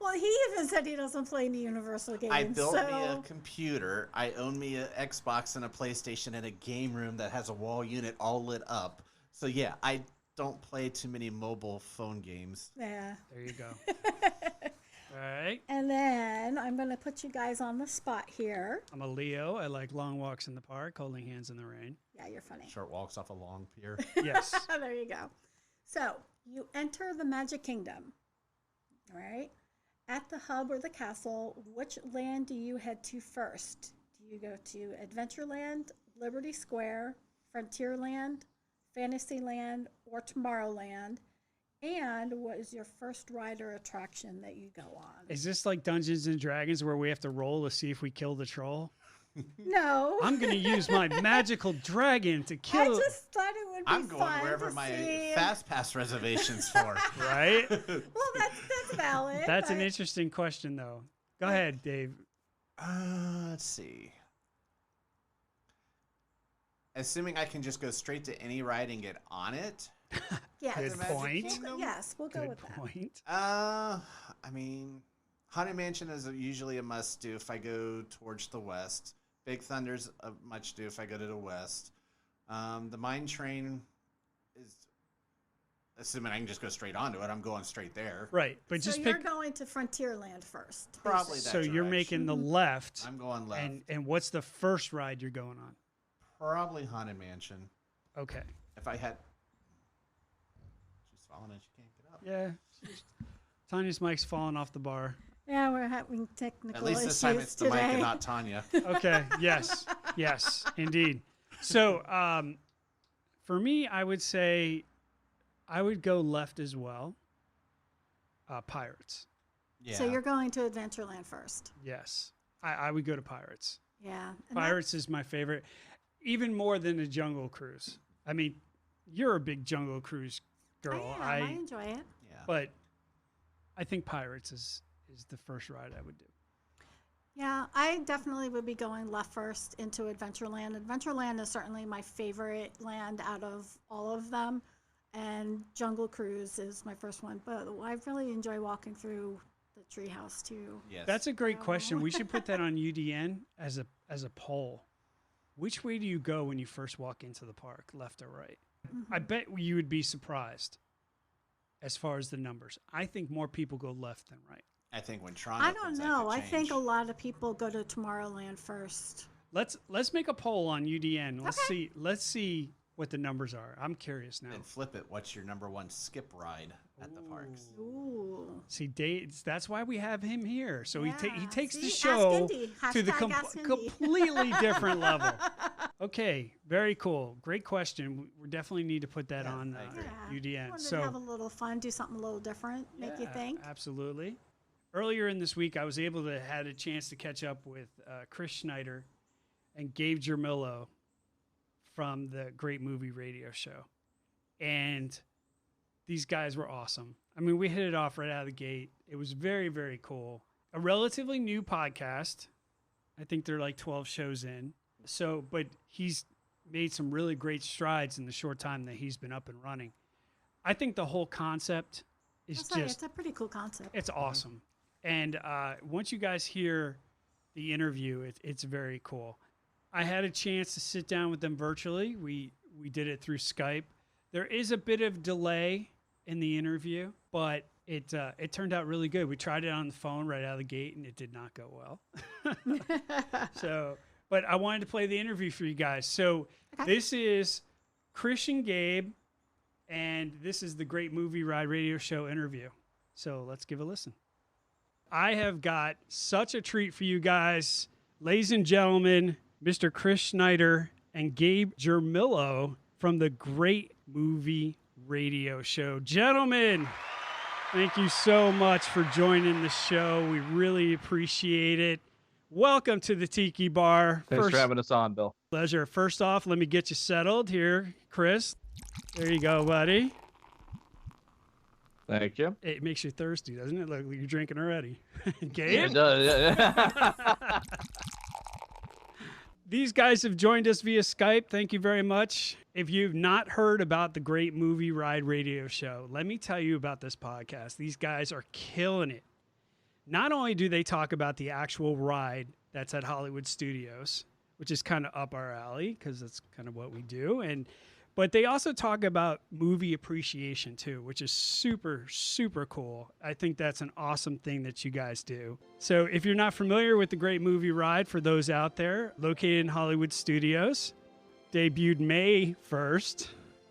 Speaker 3: Well, he even said he doesn't play any Universal games.
Speaker 4: I built
Speaker 3: so...
Speaker 4: me a computer. I own me an Xbox and a PlayStation and a game room that has a wall unit all lit up. So yeah, I don't play too many mobile phone games.
Speaker 3: Yeah.
Speaker 2: There you go. All right.
Speaker 3: And then I'm going to put you guys on the spot here.
Speaker 2: I'm a Leo. I like long walks in the park, holding hands in the rain.
Speaker 3: Yeah, you're funny.
Speaker 4: Short walks off a long pier.
Speaker 2: Yes.
Speaker 3: There you go. So you enter the Magic Kingdom. All right. At the hub or the castle, which land do you head to first? Do you go to Adventureland, Liberty Square, Frontierland, Fantasyland, or Tomorrowland? And what is your first ride or attraction that you go on?
Speaker 2: Is this like Dungeons and Dragons where we have to roll to see if we kill the troll?
Speaker 3: No.
Speaker 2: I'm going to use my magical dragon to
Speaker 3: I
Speaker 2: kill it.
Speaker 3: just thought it would be
Speaker 4: I'm going
Speaker 3: fun
Speaker 4: wherever
Speaker 3: to
Speaker 4: my
Speaker 3: see.
Speaker 4: fast pass reservations for.
Speaker 2: Right?
Speaker 3: Well, that's valid.
Speaker 2: That's an
Speaker 3: but-
Speaker 2: interesting question, though. Go ahead, Dave.
Speaker 4: Let's see. Assuming I can just go straight to any ride and get on it.
Speaker 3: Yes.
Speaker 2: Good
Speaker 4: Magic
Speaker 2: point.
Speaker 4: Kingdom?
Speaker 3: Yes, we'll go
Speaker 2: Good
Speaker 3: with that.
Speaker 2: point.
Speaker 4: I mean, Haunted Mansion is usually a must do if I go towards the west. Big Thunder's a much do if I go to the west. The Mine Train is, assuming I can just go straight onto it, I'm going straight there.
Speaker 2: Right, but
Speaker 3: So
Speaker 2: just
Speaker 3: you're
Speaker 2: pick.
Speaker 3: going to Frontierland first.
Speaker 4: Probably that
Speaker 2: So you're
Speaker 4: direction.
Speaker 2: making the left,
Speaker 4: I'm going left.
Speaker 2: and what's the first ride you're going on?
Speaker 4: Probably Haunted Mansion.
Speaker 2: Okay.
Speaker 4: If I had. She's falling and she can't get up.
Speaker 2: Yeah. Tanya's mic's falling off the bar.
Speaker 3: Yeah, we're having technical
Speaker 4: At least
Speaker 3: issues
Speaker 4: this time it's the mic
Speaker 3: today.
Speaker 4: and not Tanya.
Speaker 2: Okay. Yes. Yes. Indeed. So, for me, I would say, I would go left as well. Pirates.
Speaker 4: Yeah.
Speaker 3: So you're going to Adventureland first.
Speaker 2: Yes. I would go to Pirates.
Speaker 3: Yeah. and
Speaker 2: Pirates is my favorite, even more than the Jungle Cruise. I mean, you're a big Jungle Cruise girl.
Speaker 3: I enjoy it.
Speaker 4: Yeah.
Speaker 2: But I think Pirates is the first ride I would do.
Speaker 3: Yeah, I definitely would be going left first into Adventureland. Adventureland is certainly my favorite land out of all of them. And Jungle Cruise is my first one. But I really enjoy walking through the treehouse too.
Speaker 4: Yes.
Speaker 2: That's a great
Speaker 3: Oh.
Speaker 2: question. We should put that on UDN as a poll. Which way do you go when you first walk into the park, left or right? I bet you would be surprised as far as the numbers. I think more people go left than right.
Speaker 4: I think when Tron
Speaker 3: I don't
Speaker 4: opens, that
Speaker 3: know.
Speaker 4: could
Speaker 3: I think a
Speaker 4: change.
Speaker 3: lot of people go to Tomorrowland first.
Speaker 2: Let's make a poll on UDN.
Speaker 3: Okay.
Speaker 2: Let's see what the numbers are. I'm curious now.
Speaker 4: Then flip it. What's your number one skip ride at the parks?
Speaker 3: Ooh.
Speaker 2: See, Dave, that's why we have him here. So he
Speaker 3: Yeah.
Speaker 2: takes the
Speaker 3: See? Ask
Speaker 2: show
Speaker 3: Indy.
Speaker 2: to the
Speaker 3: Hashtag Ask Indy.
Speaker 2: completely different level. Okay, very cool. Great question. We definitely need to put that
Speaker 4: Yeah,
Speaker 2: on
Speaker 4: I agree.
Speaker 3: Yeah.
Speaker 2: UDN.
Speaker 3: Wanted
Speaker 2: So
Speaker 3: to have a little fun, do something a little different, make you
Speaker 2: yeah,
Speaker 3: think.
Speaker 2: Absolutely. Earlier in this week, I was able to had a chance to catch up with Chris Schneider and Gabe Jermillo from the Great Movie Radio Show, and these guys were awesome. I mean, we hit it off right out of the gate. It was very, very cool. A relatively new podcast. I think they're like 12 shows in. So, but he's made some really great strides in the short time that he's been up and running. I think the whole concept is
Speaker 3: I'll say,
Speaker 2: just
Speaker 3: it's a pretty cool concept.
Speaker 2: it's awesome. And once you guys hear the interview, it's very cool. I had a chance to sit down with them virtually. We did it through Skype. There is a bit of delay in the interview, but it turned out really good. We tried it on the phone right out of the gate, and it did not go well. So, but I wanted to play the interview for you guys. So this is Christian Gabe, and this is the Great Movie Ride Radio Show interview. So let's give a listen. I have got such a treat for you guys. Ladies and gentlemen, Mr. Chris Schneider and Gabe Jermillo from the Great Movie Radio Show. Gentlemen, thank you so much for joining the show. We really appreciate it. Welcome to the Tiki Bar.
Speaker 5: Thanks for having us on, Bill.
Speaker 2: Pleasure. First off, let me get you settled here, Chris. There you go, buddy.
Speaker 5: Thank you.
Speaker 2: It makes you thirsty, doesn't it? Look, you're drinking already. Gabe?
Speaker 5: It does. Yeah.
Speaker 2: These guys have joined us via Skype. Thank you very much. If you've not heard about the Great Movie Ride Radio Show, let me tell you about this podcast. These guys are killing it. Not only do they talk about the actual ride that's at Hollywood Studios, which is kind of up our alley because that's kind of what we do, but they also talk about movie appreciation too, which is super, super cool. I think that's an awesome thing that you guys do. So if you're not familiar with the Great Movie Ride, for those out there, located in Hollywood Studios, debuted May 1st,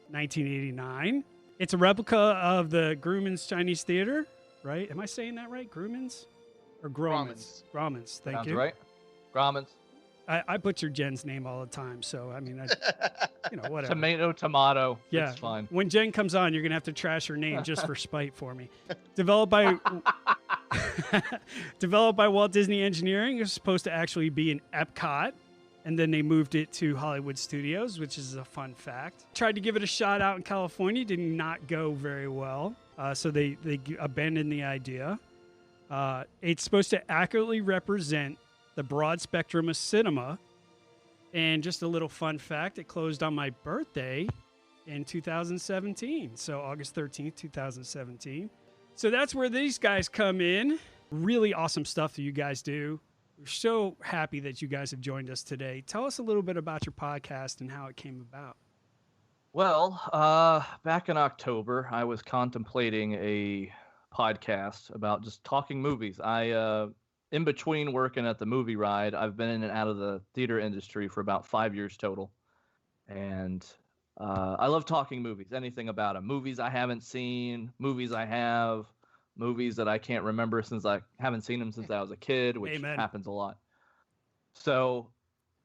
Speaker 2: 1989. It's a replica of the Grauman's Chinese Theater, right? Am I saying that right? Grauman's? Or Grauman's? Grauman's, thank
Speaker 5: Sounds
Speaker 2: you.
Speaker 5: right. Grauman's.
Speaker 2: I butcher Jen's name all the time, so I mean, whatever.
Speaker 5: Tomato.
Speaker 2: Yeah,
Speaker 5: It's fine.
Speaker 2: When Jen comes on, you're gonna have to trash her name just for spite for me. Developed by Walt Disney Engineering. It was supposed to actually be in Epcot, and then they moved it to Hollywood Studios, which is a fun fact. Tried to give it a shot out in California, did not go very well, so they abandoned the idea. It's supposed to accurately represent the broad spectrum of cinema. And just a little fun fact, it closed on my birthday in 2017. So August 13th, 2017. So that's where these guys come in. Really awesome stuff that you guys do. We're so happy that you guys have joined us today. Tell us a little bit about your podcast and how it came about.
Speaker 5: Well, back in October, I was contemplating a podcast about just talking movies. In between working at the movie ride, I've been in and out of the theater industry for about 5 years total. And I love talking movies, anything about them. Movies I haven't seen, movies I have, movies that I can't remember since I haven't seen them since I was a kid, which
Speaker 2: Amen.
Speaker 5: happens a lot. So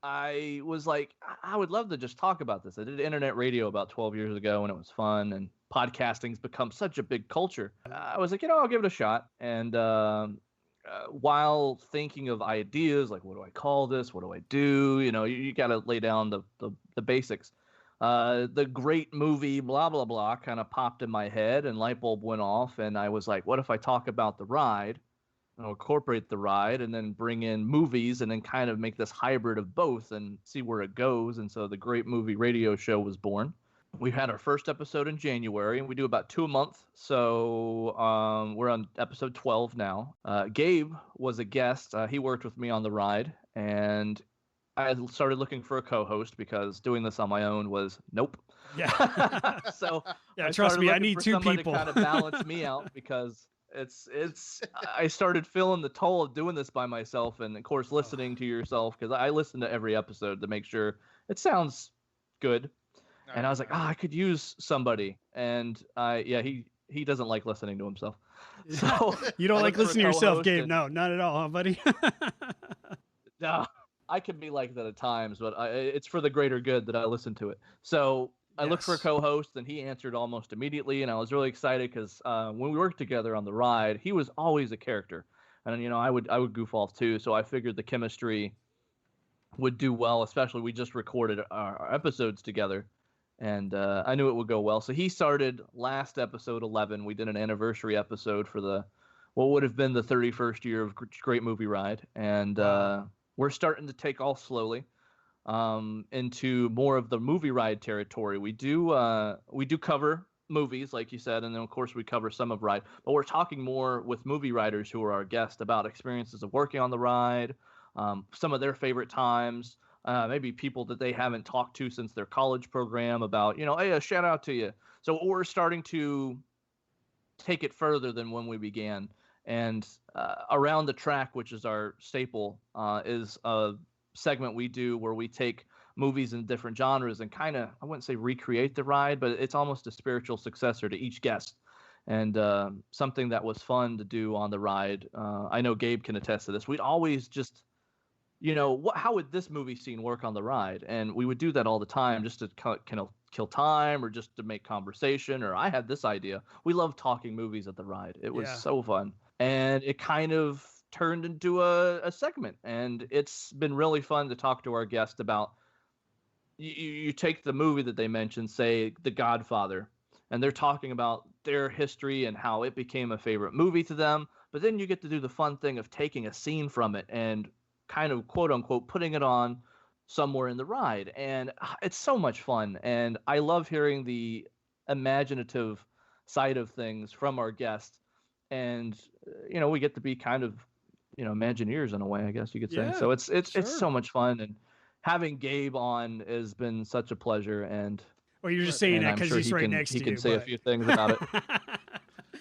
Speaker 5: I was like, I would love to just talk about this. I did internet radio about 12 years ago, and it was fun. And podcasting's become such a big culture. I was like, I'll give it a shot. And while thinking of ideas, like, what do I call this? What do I do? You got to lay down the basics. The Great Movie, blah, blah, blah, kind of popped in my head, and light bulb went off. And I was like, what if I talk about the ride? I'll incorporate the ride and then bring in movies and then kind of make this hybrid of both and see where it goes. And so the Great Movie Radio Show was born. We had our first episode in January, and we do about 2 a month. So we're on episode 12 now. Gabe was a guest. He worked with me on the ride, and I started looking for a co-host because doing this on my own was nope.
Speaker 2: Yeah.
Speaker 5: So
Speaker 2: yeah, trust me, I need two people
Speaker 5: to kind of balance me out because it's I started feeling the toll of doing this by myself, and of course listening to yourself, because I listen to every episode to make sure it sounds good. And I was like, I could use somebody. And he doesn't like listening to himself. So
Speaker 2: you don't like listening to yourself, Gabe? No, not at all, huh, buddy?
Speaker 5: No, I can be like that at times, but it's for the greater good that I listen to it. So I looked for a co-host, and he answered almost immediately. And I was really excited because when we worked together on the ride, he was always a character. And, I would goof off too. So I figured the chemistry would do well, especially we just recorded our episodes together. And I knew it would go well. So he started last episode 11. We did an anniversary episode for what would have been the 31st year of Great Movie Ride. And we're starting to take off slowly into more of the movie ride territory. We do cover movies, like you said, and then, of course, we cover some of ride. But we're talking more with movie riders who are our guests about experiences of working on the ride, some of their favorite times. Maybe people that they haven't talked to since their college program about, hey, a shout out to you. So we're starting to take it further than when we began. And Around the Track, which is our staple, is a segment we do where we take movies in different genres and kind of, I wouldn't say recreate the ride, but it's almost a spiritual successor to each guest. And something that was fun to do on the ride. I know Gabe can attest to this. We'd always just, how would this movie scene work on the ride? And we would do that all the time just to kind of kill time or just to make conversation, or I had this idea. We love talking movies at the ride. It was so fun. And it kind of turned into a segment. And it's been really fun to talk to our guest about. You take the movie that they mentioned, say The Godfather, and they're talking about their history and how it became a favorite movie to them. But then you get to do the fun thing of taking a scene from it and kind of quote unquote putting it on somewhere in the ride. And it's so much fun. And I love hearing the imaginative side of things from our guests. And, we get to be kind of, Imagineers in a way, I guess you could say. So it's so much fun. And having Gabe on has been such a pleasure. And
Speaker 2: well, you're just saying that because he's right next to you.
Speaker 5: He can say a few things about it.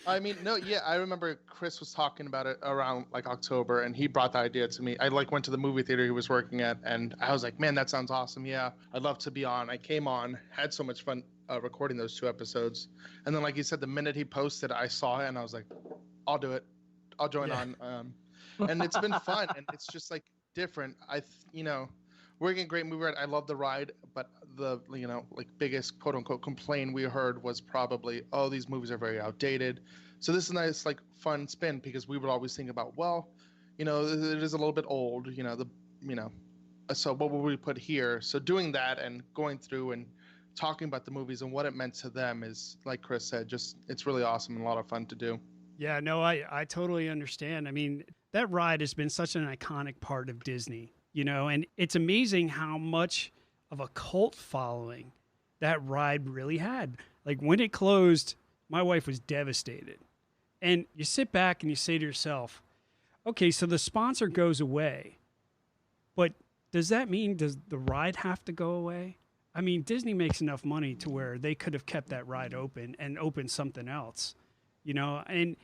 Speaker 6: I mean, no, yeah, I remember Chris was talking about it around like October, and he brought the idea to me. I went to the movie theater he was working at, and I was like, man, that sounds awesome. Yeah, I'd love to be on. I came on, had so much fun recording those 2 episodes. And then, like you said, the minute he posted, I saw it, and I was like, I'll do it. I'll join on. And it's been fun, and it's just like different. Working a great movie ride, I love the ride, but the biggest quote unquote complaint we heard was probably, oh, these movies are very outdated. So this is a nice fun spin, because we would always think about, well, it is a little bit old, so what would we put here? So doing that and going through and talking about the movies and what it meant to them is, like Chris said, it's really awesome and a lot of fun to do.
Speaker 2: Yeah, no, I totally understand. I mean, that ride has been such an iconic part of Disney. And it's amazing how much of a cult following that ride really had. Like when it closed, my wife was devastated. And you sit back and you say to yourself, okay, so the sponsor goes away, but does that mean, does the ride have to go away? I mean, Disney makes enough money to where they could have kept that ride open and opened something else, and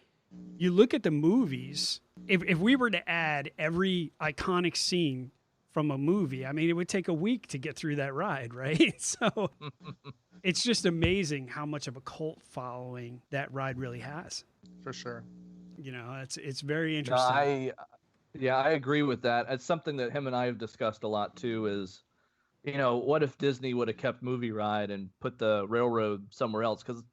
Speaker 2: you look at the movies, if we were to add every iconic scene from a movie, I mean, it would take a week to get through that ride, right? So it's just amazing how much of a cult following that ride really has.
Speaker 6: For sure.
Speaker 2: It's very interesting.
Speaker 5: I agree with that. It's something that him and I have discussed a lot too is, what if Disney would have kept Movie Ride and put the railroad somewhere else? Because,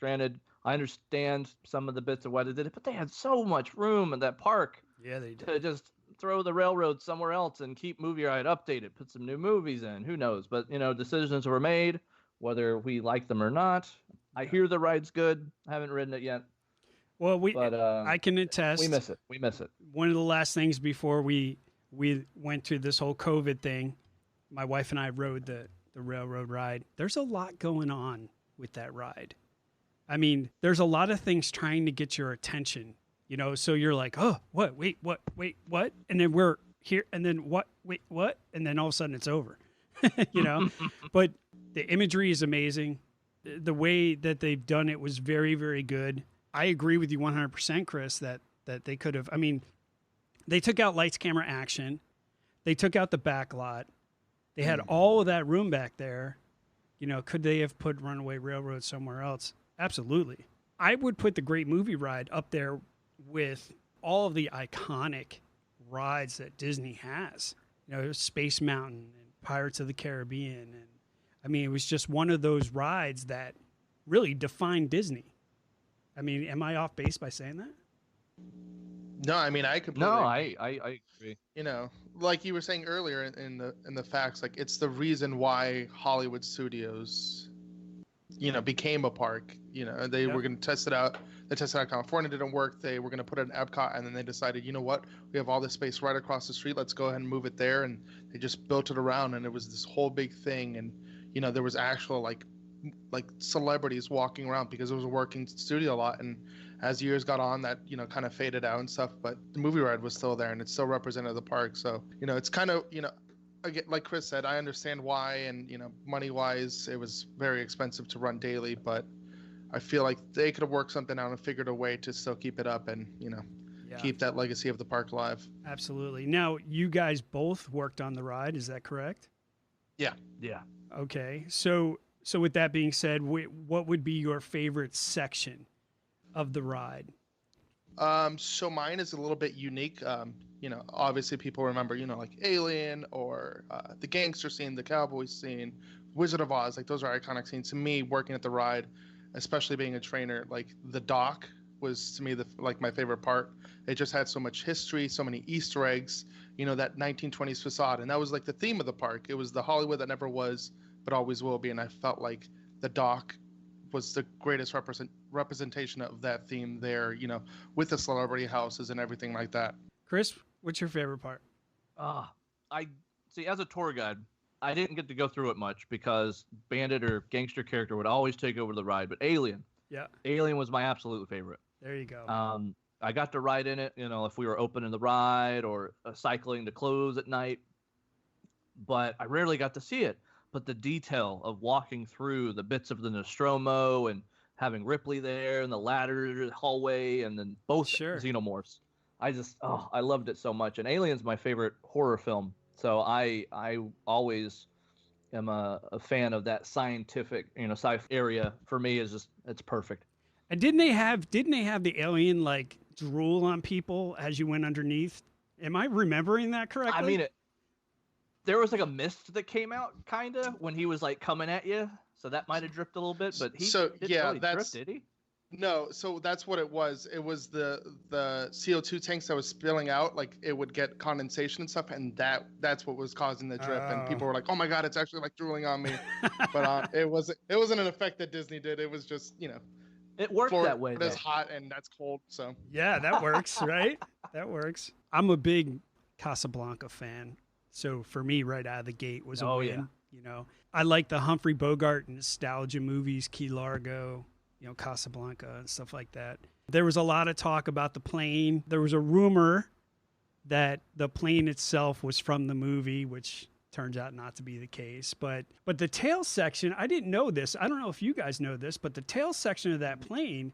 Speaker 5: granted, I understand some of the bits of why they did it, but they had so much room in that park.
Speaker 2: Yeah, they did.
Speaker 5: To just throw the railroad somewhere else and keep Movie Ride updated, put some new movies in. Who knows? But decisions were made, whether we like them or not. I hear the ride's good. I haven't ridden it yet.
Speaker 2: Well, I can attest.
Speaker 5: We miss it.
Speaker 2: One of the last things before we went to this whole COVID thing, my wife and I rode the railroad ride. There's a lot going on with that ride. I mean, there's a lot of things trying to get your attention, so you're like, oh, what? Wait, what? And then we're here. And then what? Wait, what? And then all of a sudden it's over, but the imagery is amazing. The way that they've done it was very, very good. I agree with you 100%, Chris, that they could have, I mean, they took out lights, camera, action. They took out the back lot. They had all of that room back there. Could they have put Runaway Railroad somewhere else? Absolutely. I would put the Great Movie Ride up there with all of the iconic rides that Disney has. Space Mountain and Pirates of the Caribbean. And I mean, it was just one of those rides that really defined Disney. I mean, am I off base by saying that?
Speaker 6: No, I mean, I completely.
Speaker 5: No, I agree.
Speaker 6: Like you were saying earlier in the facts, like it's the reason why Hollywood Studios, became a park. They were going to test it out. They tested out California, didn't work. They were going to put it in Epcot, and then they decided, you know what? We have all this space right across the street. Let's go ahead and move it there. And they just built it around, and it was this whole big thing. And there was actual like celebrities walking around because it was a working studio lot. And as years got on, that kind of faded out and stuff. But the movie ride was still there, and it still represented the park. So it's kind of again, like Chris said, I understand why, and money wise, it was very expensive to run daily. But I feel like they could have worked something out and figured a way to still keep it up and keep that legacy of the park alive.
Speaker 2: Absolutely. Now, you guys both worked on the ride. Is that correct?
Speaker 6: Yeah.
Speaker 2: Okay. So with that being said, what would be your favorite section of the ride?
Speaker 6: So mine is a little bit unique. Obviously people remember, like Alien or the gangster scene, the cowboy scene, Wizard of Oz, like those are iconic scenes to me. Working at the ride, especially being a trainer, like the dock was to me my favorite part. It just had so much history, so many Easter eggs. That 1920s facade, and that was like the theme of the park. It was the Hollywood that never was, but always will be. And I felt like the dock was the greatest representation of that theme there. With the celebrity houses and everything like that.
Speaker 2: Chris, what's your favorite part?
Speaker 5: I see, as a tour guide, I didn't get to go through it much because bandit or gangster character would always take over the ride. But Alien was my absolute favorite.
Speaker 2: There you go.
Speaker 5: I got to ride in it, if we were opening the ride or cycling to close at night. But I rarely got to see it. But the detail of walking through the bits of the Nostromo and having Ripley there and the ladder hallway and then both xenomorphs. I loved it so much. And Alien's my favorite horror film. So I always am a fan of that scientific, sci-fi area. For me, it's perfect.
Speaker 2: And didn't they have the alien like drool on people as you went underneath? Am I remembering that correctly?
Speaker 5: I mean, there was like a mist that came out kind of when he was like coming at you. So that might have dripped a little bit, but he didn't really drip, did he?
Speaker 6: No, so that's what it was. It was the CO2 tanks that was spilling out, like it would get condensation and stuff, and that's what was causing the drip. And people were like, "Oh my god, it's actually like drooling on me," but it wasn't an effect that Disney did. It was just
Speaker 5: it worked that way.
Speaker 6: It's hot and that's cold, so
Speaker 2: yeah, that works, right? That works. I'm a big Casablanca fan, so for me, right out of the gate was a win. Yeah. I like the Humphrey Bogart nostalgia movies, Key Largo. Casablanca and stuff like that. There was a lot of talk about the plane. There was a rumor that the plane itself was from the movie, which turns out not to be the case. But the tail section, I didn't know this. I don't know if you guys know this, but the tail section of that plane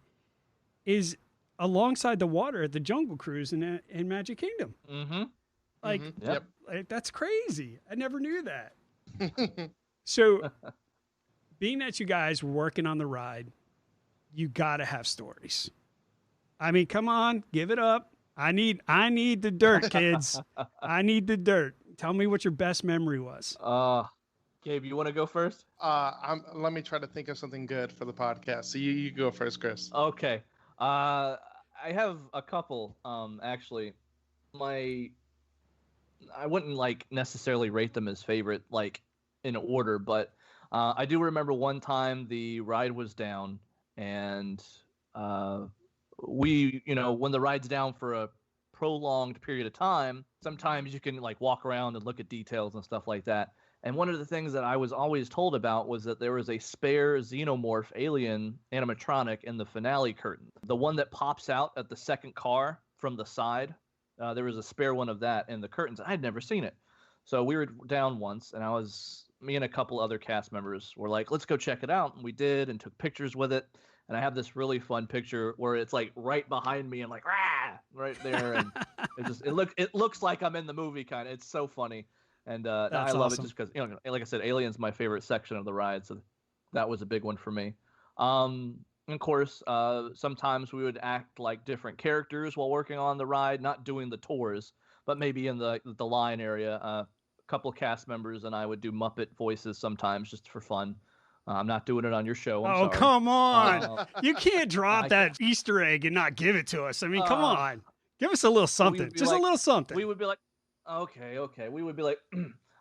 Speaker 2: is alongside the water at the Jungle Cruise in Magic Kingdom.
Speaker 5: Mm-hmm.
Speaker 2: Like,
Speaker 6: Yep.
Speaker 2: Like, that's crazy. I never knew that. So, being that you guys were working on the ride, you gotta have stories. I mean, come on, give it up. I need the dirt, kids. I need the dirt. Tell me what your best memory was.
Speaker 5: Gabe, you want to go first?
Speaker 6: Let me try to think of something good for the podcast. So you go first, Chris.
Speaker 5: Okay. I have a couple. Actually, I wouldn't like necessarily rate them as favorite, like in order, but I do remember one time the ride was down. And we, when the ride's down for a prolonged period of time, sometimes you can like walk around and look at details and stuff like that. And one of the things that I was always told about was that there was a spare xenomorph alien animatronic in the finale curtain. The one that pops out at the second car from the side, there was a spare one of that in the curtains. I had never seen it. So we were down once, and me and a couple other cast members were like, let's go check it out. And we did and took pictures with it. And I have this really fun picture where it's like right behind me and like, rah, right there. And it looks like I'm in the movie kind of. It's so funny. And I love it just because, like I said, Alien's my favorite section of the ride. So that was a big one for me. And of course, sometimes we would act like different characters while working on the ride, not doing the tours, but maybe in the line area. A couple cast members and I would do Muppet voices sometimes just for fun. I'm not doing it on your show. I'm sorry.
Speaker 2: Come on. You can't drop that Easter egg and not give it to us. I mean, come on. Give us a little something. Just a little something.
Speaker 5: We would be like, okay. We would be like,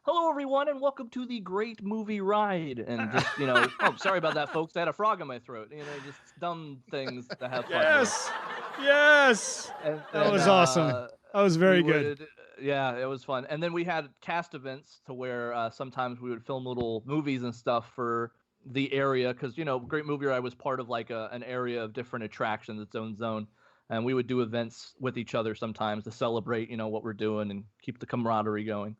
Speaker 5: hello, everyone, and welcome to the Great Movie Ride. And just, oh, sorry about that, folks. I had a frog in my throat. Just dumb things to have fun with.
Speaker 2: Yes. That was awesome. That was very good.
Speaker 5: Yeah, it was fun. And then we had cast events to where sometimes we would film little movies and stuff for the area because Great Movie Ride was part of like an area of different attractions, its own zone, and we would do events with each other sometimes to celebrate what we're doing and keep the camaraderie going.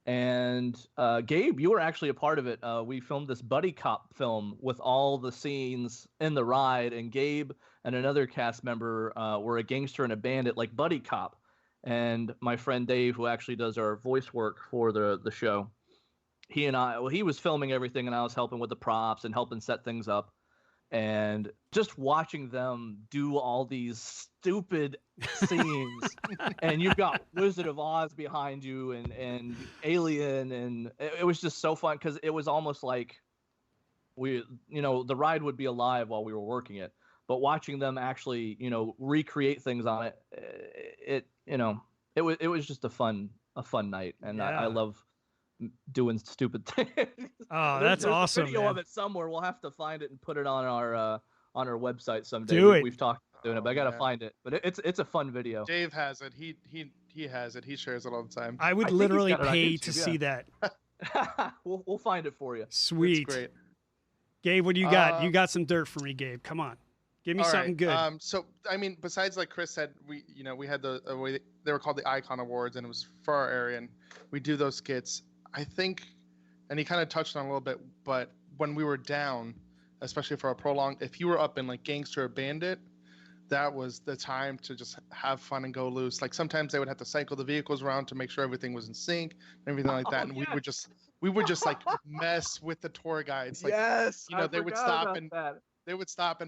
Speaker 5: And Gabe, you were actually a part of it. We filmed this buddy cop film with all the scenes in the ride, and Gabe and another cast member were a gangster and a bandit, like buddy cop. And my friend Dave, who actually does our voice work for the show, he was filming everything, and I was helping with the props and helping set things up. and just watching them do all these stupid scenes, and you've got Wizard of Oz behind you, and Alien, and it was just so fun because it was almost like the ride would be alive while we were working it, but watching them actually, recreate things on it, it was just a fun night, and I love doing stupid things.
Speaker 2: Oh,
Speaker 5: there's
Speaker 2: that's awesome.
Speaker 5: A video
Speaker 2: man.
Speaker 5: of it somewhere. We'll have to find it and put it on our website someday.
Speaker 2: Do it.
Speaker 5: We've talked about doing it, but I gotta find it. But it's a fun video.
Speaker 6: Dave has it. He has it. He shares it all the time.
Speaker 2: I would
Speaker 5: I think he's
Speaker 2: literally
Speaker 5: got it on
Speaker 2: pay
Speaker 5: YouTube,
Speaker 2: to see that.
Speaker 5: we'll find it for you.
Speaker 2: Sweet.
Speaker 6: It's great.
Speaker 2: Gabe, what do you got? You got some dirt for me, Gabe. Come on. Give me
Speaker 6: All
Speaker 2: something
Speaker 6: right.
Speaker 2: good.
Speaker 6: So I mean, besides like Chris said, we had they were called the Icon Awards, and it was for our area, and we do those skits. I think, and he kind of touched on it a little bit, but when we were down, especially for a prolonged, if you were up in like Gangster or Bandit, that was the time to just have fun and go loose. Like sometimes they would have to cycle the vehicles around to make sure everything was in sync and everything like that. And
Speaker 5: yes.
Speaker 6: we would just like mess with the tour guides. Like,
Speaker 5: Yes,
Speaker 6: they would stop and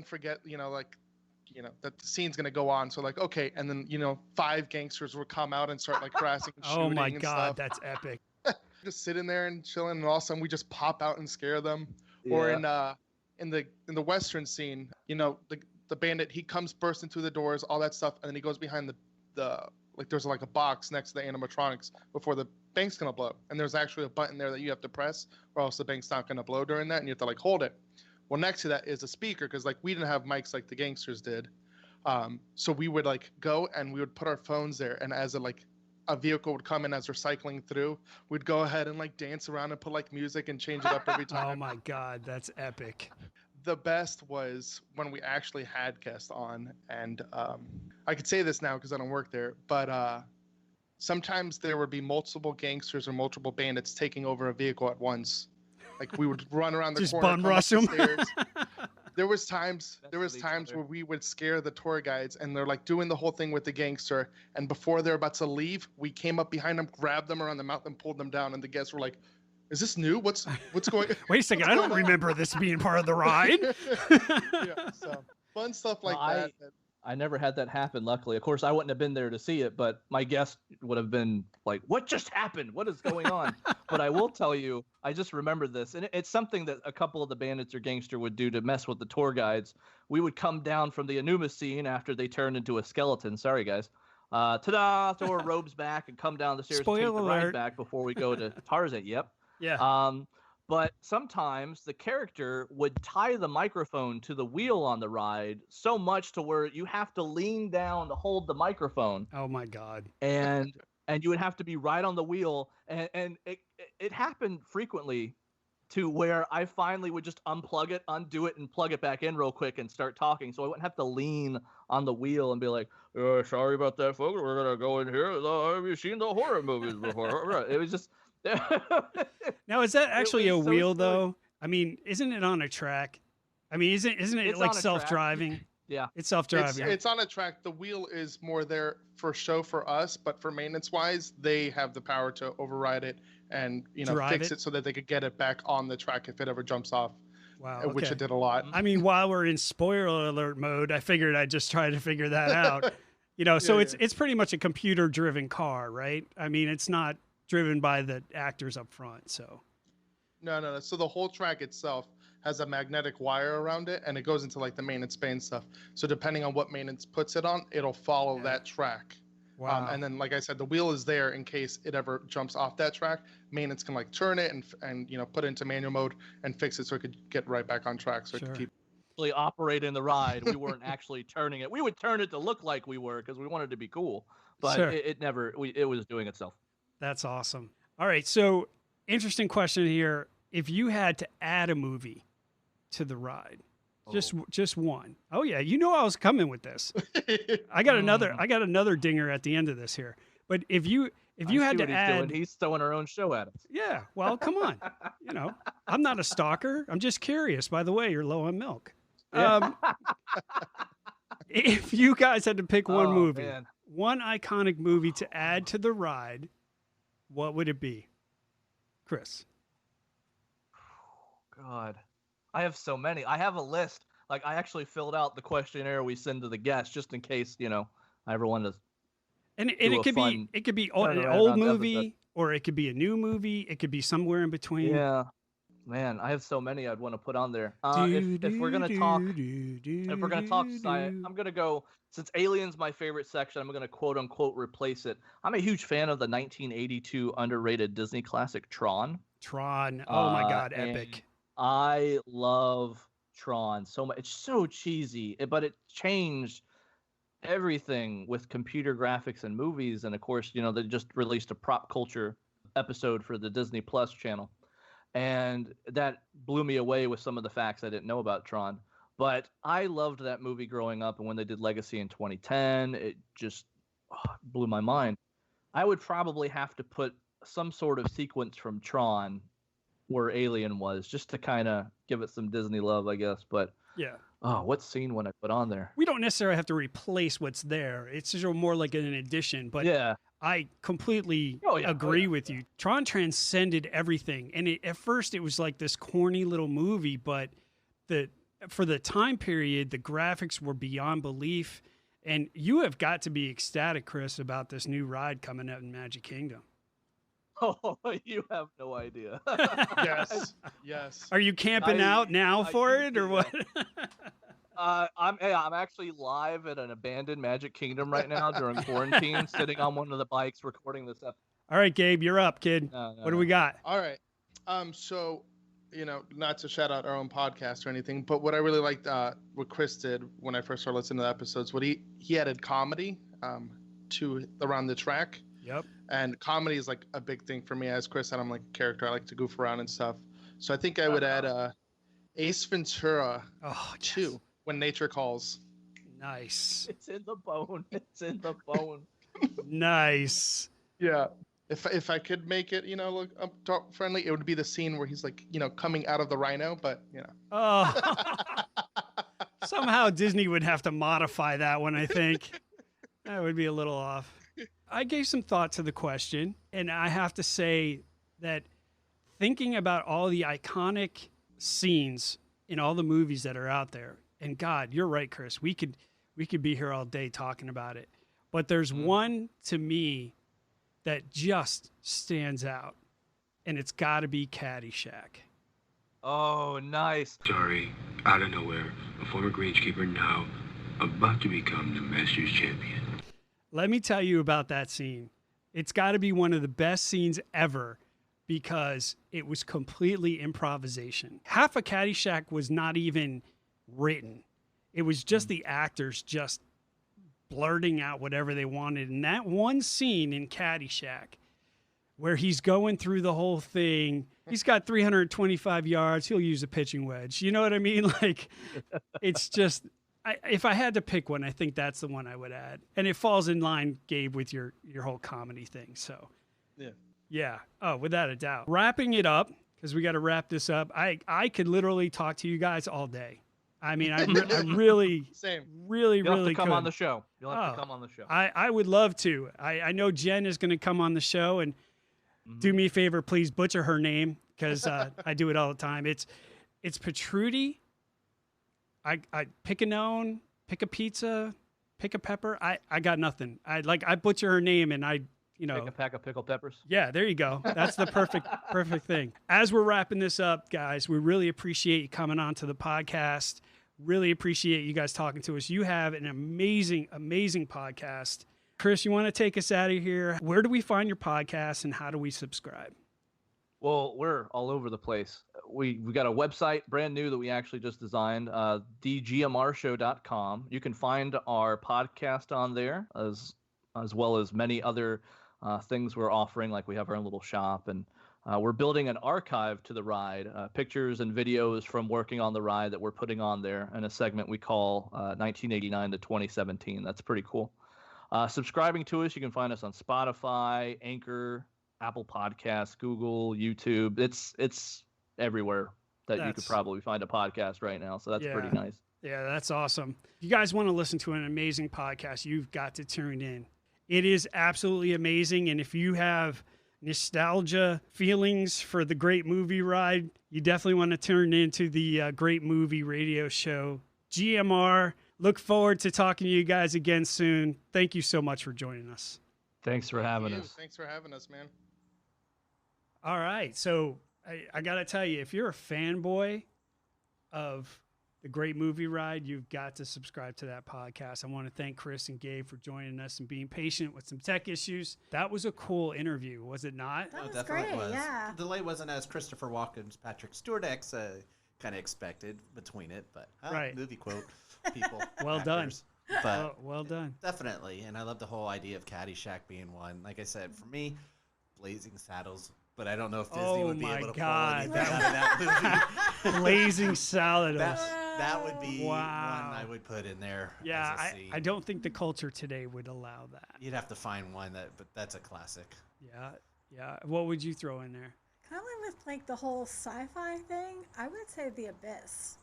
Speaker 6: forget, that the scene's gonna go on. So like, okay, and then 5 gangsters would come out and start like harassing and shooting.
Speaker 2: Oh my
Speaker 6: and
Speaker 2: God,
Speaker 6: stuff.
Speaker 2: that's epic.
Speaker 6: Just sitting there and chilling, and all of a sudden we just pop out and scare them.
Speaker 5: Yeah.
Speaker 6: Or in the Western scene, the bandit, he comes bursting through the doors, all that stuff, and then he goes behind the like there's like a box next to the animatronics before the bank's gonna blow, and there's actually a button there that you have to press, or else the bank's not gonna blow during that, and you have to like hold it. Well, next to that is a speaker, because like we didn't have mics like the gangsters did, so we would like go and we would put our phones there, and as a vehicle would come in as we're cycling through, we'd go ahead and like dance around and put like music and change it up every time.
Speaker 2: Oh my God, that's epic.
Speaker 6: The best was when we actually had guests on, and I could say this now because I don't work there, but sometimes there would be multiple gangsters or multiple bandits taking over a vehicle at once. Like we would run around the
Speaker 2: Just
Speaker 6: corner,
Speaker 2: bum
Speaker 6: come up
Speaker 2: rush
Speaker 6: the
Speaker 2: them.
Speaker 6: stairs. There was times where we would scare the tour guides, and they're like doing the whole thing with the gangster, and before they're about to leave, we came up behind them, grabbed them around the mouth, and pulled them down, and the guests were like, "Is this new? What's going?"
Speaker 2: Wait a second, I don't remember this being part of the ride.
Speaker 6: Yeah, so fun stuff like that.
Speaker 5: I never had that happen, luckily. Of course, I wouldn't have been there to see it, but my guest would have been like, what just happened? What is going on? But I will tell you, I just remembered this, and it's something that a couple of the bandits or gangster would do to mess with the tour guides. We would come down from the Anuma scene after they turned into a skeleton. Sorry, guys. Ta-da! Throw our robes back and come down the stairs and take the ride back before we go to Tarzan. Yep.
Speaker 2: Yeah.
Speaker 5: But sometimes the character would tie the microphone to the wheel on the ride so much to where you have to lean down to hold the microphone.
Speaker 2: Oh my God.
Speaker 5: And you would have to be right on the wheel. And it happened frequently to where I finally would just unplug it, undo it, and plug it back in real quick and start talking. So I wouldn't have to lean on the wheel and be like, sorry about that, folks. We're going to go in here. Have you seen the horror movies before? It was just...
Speaker 2: Now, is that actually a
Speaker 5: so
Speaker 2: wheel
Speaker 5: silly.
Speaker 2: though? I mean, isn't it on a track? I mean, isn't it
Speaker 5: It's
Speaker 2: like
Speaker 5: on a
Speaker 2: self-driving?
Speaker 5: Yeah.
Speaker 2: It's self-driving.
Speaker 6: It's on a track. The wheel is more there for show for us, but for maintenance wise, they have the power to override it and fix it so that they could get it back on the track if it ever jumps off.
Speaker 2: Wow.
Speaker 6: Which
Speaker 2: okay.
Speaker 6: it did a lot.
Speaker 2: I mean, while we're in spoiler alert mode, I figured I'd just try to figure that out. So it's pretty much a computer-driven car, right? I mean, it's not driven by the actors up front. So
Speaker 6: no. So the whole track itself has a magnetic wire around it, and it goes into like the maintenance bay and stuff. So depending on what maintenance puts it on, it'll follow that track.
Speaker 2: Wow.
Speaker 6: And then, like I said, the wheel is there in case it ever jumps off that track. Maintenance can like turn it and put it into manual mode and fix it so it could get right back on track. So it could keep
Speaker 5: actually operating the ride. We weren't actually turning it. We would turn it to look like we were because we wanted to be cool, but it never. It was doing itself.
Speaker 2: That's awesome. All right. So interesting question here. If you had to add a movie to the ride, just one. Oh yeah. I was coming with this. I got another dinger at the end of this here. But if you had to add,
Speaker 5: he's throwing our own show at us.
Speaker 2: Yeah. Well, come on. I'm not a stalker. I'm just curious. By the way, you're low on milk. Yeah. If you guys had to pick one movie, one iconic movie to add to the ride, what would it be? Chris.
Speaker 5: God, I have so many. I have a list. Like, I actually filled out the questionnaire we send to the guests just in case, I ever wanted to
Speaker 2: And
Speaker 5: do
Speaker 2: it
Speaker 5: a
Speaker 2: could be
Speaker 5: fun
Speaker 2: an
Speaker 5: turnaround
Speaker 2: old
Speaker 5: around the episode.
Speaker 2: movie, or it could be a new movie. It could be somewhere in between.
Speaker 5: Yeah, man, I have so many I'd want to put on there.
Speaker 2: Do,
Speaker 5: If we're
Speaker 2: do,
Speaker 5: gonna
Speaker 2: do,
Speaker 5: talk,
Speaker 2: do, do,
Speaker 5: if we're gonna talk
Speaker 2: do,
Speaker 5: science,
Speaker 2: do.
Speaker 5: I'm gonna go, since Alien's my favorite section, I'm gonna quote unquote replace it. I'm a huge fan of the 1982 underrated Disney classic Tron.
Speaker 2: Tron. Oh my God,
Speaker 5: And
Speaker 2: epic.
Speaker 5: I love Tron so much. It's so cheesy, but it changed everything with computer graphics and movies. And of course, they just released a prop culture episode for the Disney Plus channel. And that blew me away with some of the facts I didn't know about Tron. But I loved that movie growing up. And when they did Legacy in 2010, it just blew my mind. I would probably have to put some sort of sequence from Tron where Alien was, just to kind of give it some Disney love, I guess. But
Speaker 2: Yeah.
Speaker 5: what scene would I put on there?
Speaker 2: We don't necessarily have to replace what's there. It's just more like an addition. But
Speaker 5: Yeah.
Speaker 2: I completely
Speaker 5: Oh,
Speaker 2: agree with you. Tron transcended everything. And at first it was like this corny little movie, but for the time period, the graphics were beyond belief. And you have got to be ecstatic, Chris, about this new ride coming out in Magic Kingdom.
Speaker 5: Oh, you have no idea.
Speaker 6: Yes.
Speaker 2: Are you camping out now for it, or what?
Speaker 5: I'm actually live at an abandoned Magic Kingdom right now during quarantine, sitting on one of the bikes recording this episode.
Speaker 2: All right, Gabe, you're up, kid. What do we got?
Speaker 6: All right. So, not to shout out our own podcast or anything, but what I really liked, what Chris did when I first started listening to the episodes, what he added comedy to around the track.
Speaker 2: Yep.
Speaker 6: And comedy is like a big thing for me. As Chris said, I'm like a character. I like to goof around and stuff. So I think I would add Ace Ventura 2, When Nature Calls.
Speaker 2: Nice.
Speaker 5: It's in the bone. It's in the bone.
Speaker 2: Nice.
Speaker 6: Yeah. If I could make it, look dog friendly, it would be the scene where he's like, coming out of the rhino, but
Speaker 2: Oh. Somehow Disney would have to modify that one, I think. That would be a little off. I gave some thought to the question, and I have to say that thinking about all the iconic scenes in all the movies that are out there, and God, you're right, Chris, we could be here all day talking about it. But there's one to me that just stands out, and it's got to be Caddyshack.
Speaker 5: Oh, nice.
Speaker 7: Sorry, out of nowhere, a former greenskeeper now about to become the Masters champion.
Speaker 2: Let me tell you about that scene. It's got to be one of the best scenes ever because it was completely improvisation. Half of Caddyshack was not even written. It was just the actors just blurting out whatever they wanted. And that one scene in Caddyshack where he's going through the whole thing, he's got 325 yards. He'll use a pitching wedge. You know what I mean? Like, it's just... if I had to pick one, I think that's the one I would add. And it falls in line, Gabe, with your whole comedy thing. So, yeah. Oh, without a doubt. Wrapping it up, because we got to wrap this up. I could literally talk to you guys all day. I mean, I really,
Speaker 6: Same.
Speaker 2: really,
Speaker 5: You'll
Speaker 2: really
Speaker 5: have to come
Speaker 2: could.
Speaker 5: on the show. You'll have to come on the show.
Speaker 2: I would love to. I know Jen is going to come on the show, and do me a favor, please butcher her name, because I do it all the time. It's Patruti. I pick a known, pick a pizza, pick a pepper. I got nothing. I butcher her name, and
Speaker 5: Pick a pack of pickled peppers.
Speaker 2: Yeah, there you go. That's the perfect thing. As we're wrapping this up, guys, we really appreciate you coming on to the podcast. Really appreciate you guys talking to us. You have an amazing, amazing podcast. Chris, you want to take us out of here? Where do we find your podcast, and how do we subscribe?
Speaker 5: Well, we're all over the place. We got a website, brand new, that we actually just designed, thegmrshow.com. You can find our podcast on there, as well as many other things we're offering, like we have our own little shop, and we're building an archive to the ride, pictures and videos from working on the ride that we're putting on there in a segment we call 1989 to 2017. That's pretty cool. Subscribing to us, you can find us on Spotify, Anchor, Apple Podcasts, Google, YouTube. It's everywhere that you could probably find a podcast right now. So that's pretty nice.
Speaker 2: Yeah, that's awesome. If you guys want to listen to an amazing podcast, you've got to tune in. It is absolutely amazing. And if you have nostalgia feelings for the Great Movie Ride, you definitely want to turn into the Great Movie Radio Show GMR. Look forward to talking to you guys again soon. Thank you so much for joining us.
Speaker 5: Thanks for having us.
Speaker 6: Thanks for having us, man.
Speaker 2: All right. So I got to tell you, if you're a fanboy of the Great Movie Ride, you've got to subscribe to that podcast. I want to thank Chris and Gabe for joining us and being patient with some tech issues. That was a cool interview, was it not?
Speaker 3: That was
Speaker 4: definitely
Speaker 3: great,
Speaker 4: was.
Speaker 3: yeah.
Speaker 4: The delay wasn't as Christopher Walken's Patrick Stewart X kind of expected between it, but
Speaker 2: Right.
Speaker 4: movie quote people.
Speaker 2: Well done.
Speaker 4: actors. But
Speaker 2: Well done.
Speaker 4: definitely, and I love the whole idea of Caddyshack being one. Like I said, for me, Blazing Saddles, but I don't know if Disney
Speaker 2: Oh
Speaker 4: would be
Speaker 2: my
Speaker 4: able to
Speaker 2: God,
Speaker 4: pull anything out of that movie.
Speaker 2: Blazing Saddles.
Speaker 4: That would be
Speaker 2: Wow.
Speaker 4: one I would put in there.
Speaker 2: Yeah,
Speaker 4: as a scene.
Speaker 2: I don't think the culture today would allow that.
Speaker 4: You'd have to find one but that's a classic.
Speaker 2: Yeah. What would you throw in there?
Speaker 3: Kind of with like the whole sci-fi thing, I would say The Abyss.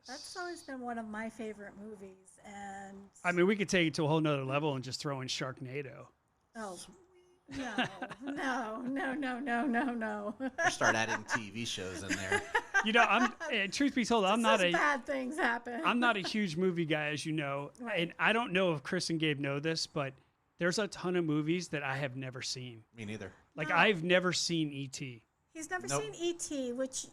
Speaker 3: That's always been one of my favorite movies, and
Speaker 2: I mean, we could take it to a whole nother level and just throw in Sharknado.
Speaker 3: oh no.
Speaker 4: Or start adding TV shows in there.
Speaker 2: You know, truth be told, I'm not
Speaker 3: Such
Speaker 2: a
Speaker 3: bad things happen.
Speaker 2: I'm not a huge movie guy, as you know,
Speaker 3: Right.
Speaker 2: and I don't know if Chris and Gabe know this, but there's a ton of movies that I have never seen.
Speaker 4: Me neither.
Speaker 2: Like
Speaker 3: No.
Speaker 2: I've never seen E.T.
Speaker 3: He's never
Speaker 4: Nope.
Speaker 3: seen E.T., which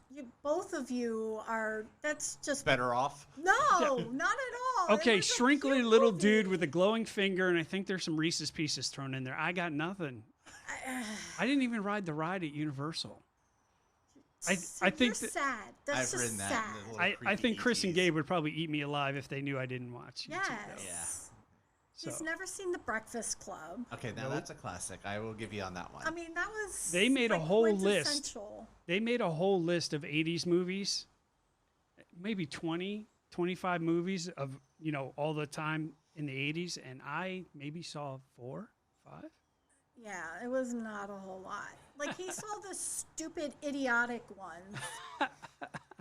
Speaker 3: both of you are. That's just
Speaker 4: Better off.
Speaker 3: no, not at all. It
Speaker 2: Okay,
Speaker 3: was a
Speaker 2: shrinkly
Speaker 3: cute
Speaker 2: little
Speaker 3: movie.
Speaker 2: dude with a glowing finger, and I think there's some Reese's Pieces thrown in there. I got nothing. I didn't even ride the ride at Universal. I think
Speaker 3: you're
Speaker 2: that-
Speaker 3: sad. That's
Speaker 4: I've
Speaker 3: just
Speaker 4: written that.
Speaker 3: sad.
Speaker 4: in the little
Speaker 2: I
Speaker 4: creepy
Speaker 2: think Chris and
Speaker 4: ETs.
Speaker 2: Gabe would probably eat me alive if they knew I didn't watch E.T. though.
Speaker 3: Yes.
Speaker 2: So
Speaker 3: He's never seen The Breakfast Club.
Speaker 4: Okay, now that's a classic. I will give you on that one.
Speaker 3: I mean, that was.
Speaker 2: They made a
Speaker 3: like,
Speaker 2: whole list.
Speaker 3: quintessential.
Speaker 2: They made a whole list of 80s movies, maybe 20, 25 movies of, all the time in the 80s, and I maybe saw 4, 5.
Speaker 3: Yeah, it was not a whole lot. Like he saw the stupid, idiotic ones.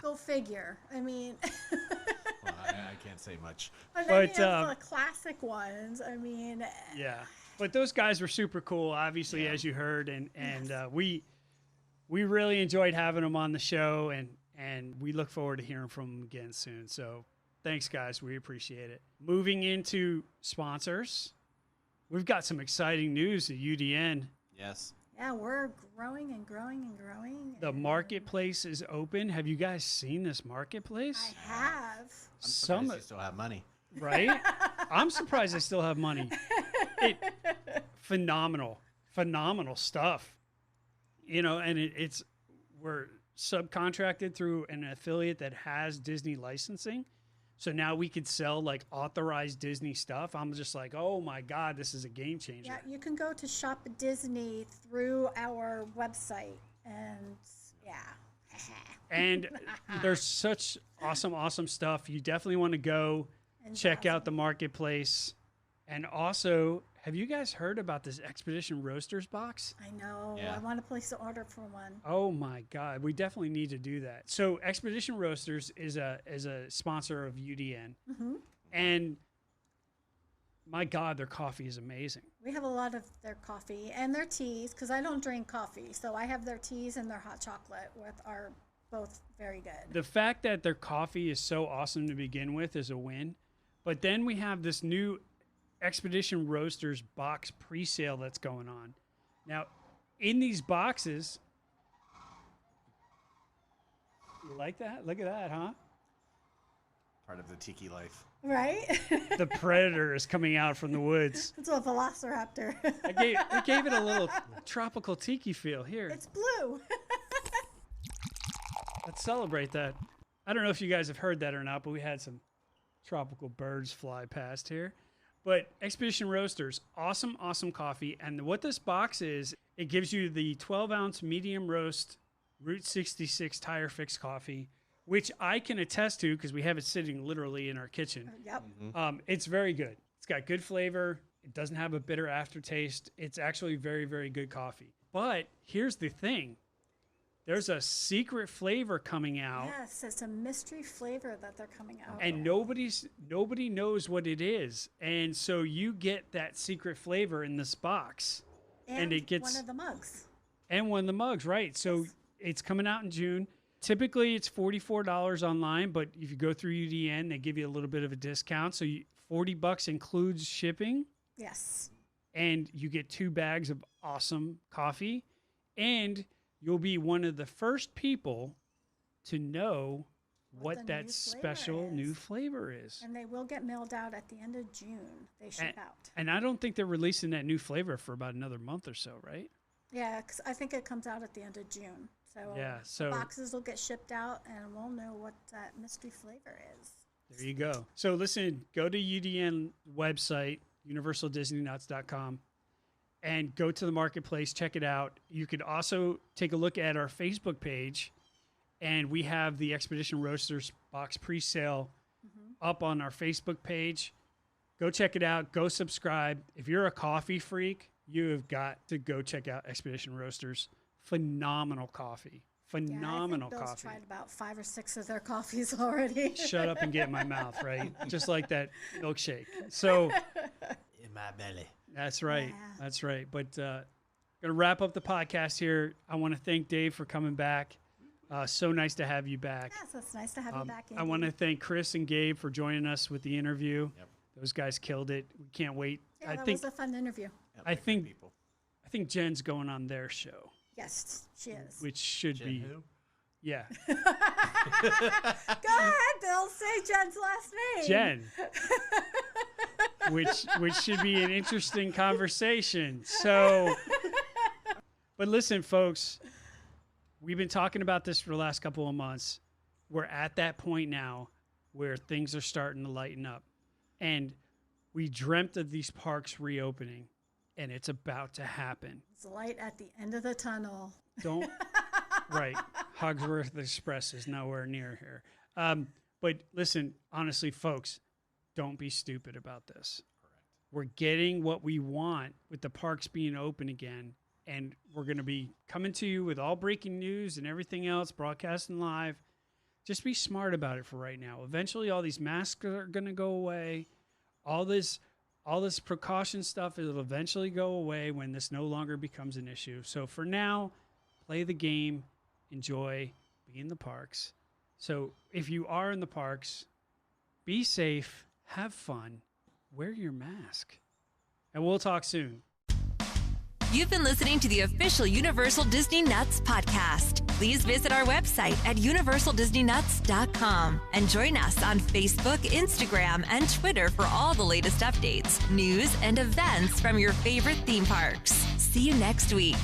Speaker 3: Go figure. I mean,
Speaker 4: Well, I can't say much.
Speaker 3: but then
Speaker 2: But,
Speaker 3: he has the classic ones. I mean,
Speaker 2: Yeah. But those guys were super cool, obviously,
Speaker 4: Yeah.
Speaker 2: as you heard, and we really enjoyed having them on the show, and we look forward to hearing from them again soon. So thanks, guys. We appreciate it. Moving into sponsors, we've got some exciting news at UDN.
Speaker 4: Yes.
Speaker 3: yeah, we're growing and growing and growing.
Speaker 2: The
Speaker 3: and
Speaker 2: marketplace is open. Have you guys seen this marketplace?
Speaker 3: I have.
Speaker 4: I'm
Speaker 2: Some,
Speaker 4: surprised you still have money.
Speaker 2: right? I'm surprised I still have money. Phenomenal stuff. And we're subcontracted through an affiliate that has Disney licensing. So now we could sell like authorized Disney stuff. I'm just like, oh my God, this is a game changer.
Speaker 3: Yeah, you can go to Shop Disney through our website, and yeah.
Speaker 2: And there's such awesome stuff. You definitely want to go
Speaker 3: And
Speaker 2: check
Speaker 3: awesome.
Speaker 2: out the marketplace. And also, have you guys heard about this Expedition Roasters box?
Speaker 3: I know.
Speaker 4: Yeah.
Speaker 3: I want to place an order for one.
Speaker 2: Oh my God, we definitely need to do that. So Expedition Roasters is a sponsor of UDN, and my God, their coffee is amazing.
Speaker 3: We have a lot of their coffee and their teas because I don't drink coffee, so I have their teas and their hot chocolate, with are both very good.
Speaker 2: The fact that their coffee is so awesome to begin with is a win, but then we have this new Expedition Roasters box pre-sale that's going on. Now, in these boxes, you like that? Look at that, huh?
Speaker 4: Part of the tiki life.
Speaker 3: Right?
Speaker 2: The predator is coming out from the woods.
Speaker 3: It's a velociraptor.
Speaker 2: I gave it a little tropical tiki feel. Here,
Speaker 3: It's blue.
Speaker 2: let's celebrate that. I don't know if you guys have heard that or not, but we had some tropical birds fly past here. But Expedition Roasters, awesome coffee. And what this box is, it gives you the 12-ounce medium roast Route 66 Tire Fix coffee, which I can attest to because we have it sitting literally in our kitchen.
Speaker 3: Yep.
Speaker 2: It's very good. It's got good flavor. It doesn't have a bitter aftertaste. It's actually very, very good coffee. But here's the thing. There's a secret flavor coming out.
Speaker 3: Yes, it's a mystery flavor that they're coming out.
Speaker 2: And nobody knows what it is. And so you get that secret flavor in this box. and it gets-
Speaker 3: one of the mugs.
Speaker 2: And one of the mugs, right? So it's coming out in June. typically it's $44 online, but if you go through UDN, they give you a little bit of a discount. So $40 includes shipping,
Speaker 3: Yes.
Speaker 2: and you get 2 bags of awesome coffee, and you'll be one of the first people to know what
Speaker 3: the
Speaker 2: that
Speaker 3: new
Speaker 2: special
Speaker 3: flavor
Speaker 2: new
Speaker 3: is.
Speaker 2: flavor is.
Speaker 3: And they will get mailed out at the end of June. They ship out.
Speaker 2: And I don't think they're releasing that new flavor for about another month or so, right?
Speaker 3: Yeah, 'cause I think it comes out at the end of June. So,
Speaker 2: Yeah,
Speaker 3: the
Speaker 2: so-
Speaker 3: boxes will get shipped out, and we'll know what that mystery flavor is.
Speaker 2: There you go. So listen, go to UDN website, universaldisneynuts.com, and go to the marketplace, check it out. You could also take a look at our Facebook page, and we have the Expedition Roasters box pre-sale up on our Facebook page. Go check it out. Go subscribe. If you're a coffee freak, you have got to go check out Expedition Roasters. Phenomenal coffee. Phenomenal
Speaker 3: yeah, I think Bill's
Speaker 2: coffee.
Speaker 3: tried about 5 or 6 of their coffees already.
Speaker 2: Shut up and get in my mouth, right? Just like that milkshake. So
Speaker 4: In my belly.
Speaker 2: that's right.
Speaker 3: Yeah.
Speaker 2: That's right. But gonna wrap up the podcast here. I want to thank Dave for coming back. So nice to have you back.
Speaker 3: Yes, it's nice to have you back.
Speaker 2: I want to
Speaker 3: Andy.
Speaker 2: thank Chris and Gabe for joining us with the interview.
Speaker 4: Yep.
Speaker 2: Those guys killed it. We can't wait.
Speaker 3: Yeah,
Speaker 2: I
Speaker 3: that
Speaker 2: think
Speaker 3: was a fun interview.
Speaker 4: Yeah,
Speaker 2: I
Speaker 4: like
Speaker 2: think-
Speaker 4: people.
Speaker 2: Jen's going on their show,
Speaker 3: Yes, she is.
Speaker 2: which should
Speaker 4: Jen
Speaker 2: be
Speaker 4: who?
Speaker 2: yeah.
Speaker 3: Go ahead, Bill. Say Jen's last name.
Speaker 2: Jen. which should be an interesting conversation. So, but listen, folks, we've been talking about this for the last couple of months. We're at that point now where things are starting to lighten up, and we dreamt of these parks reopening, and it's about to happen.
Speaker 3: It's light at the end of the tunnel.
Speaker 2: Don't right. Hogsworth Express is nowhere near here. But listen, honestly, folks, don't be stupid about this. We're getting what we want with the parks being open again, and we're going to be coming to you with all breaking news and everything else, broadcasting live. Just be smart about it for right now. Eventually, all these masks are going to go away. All this precaution stuff, it'll eventually go away when this no longer becomes an issue. So for now, play the game, enjoy, be in the parks. So if you are in the parks, be safe, have fun, wear your mask, and we'll talk soon.
Speaker 1: You've been listening to the official Universal Disney Nuts podcast. Please visit our website at universaldisneynuts.com and join us on Facebook, Instagram, and Twitter for all the latest updates, news, and events from your favorite theme parks. See you next week.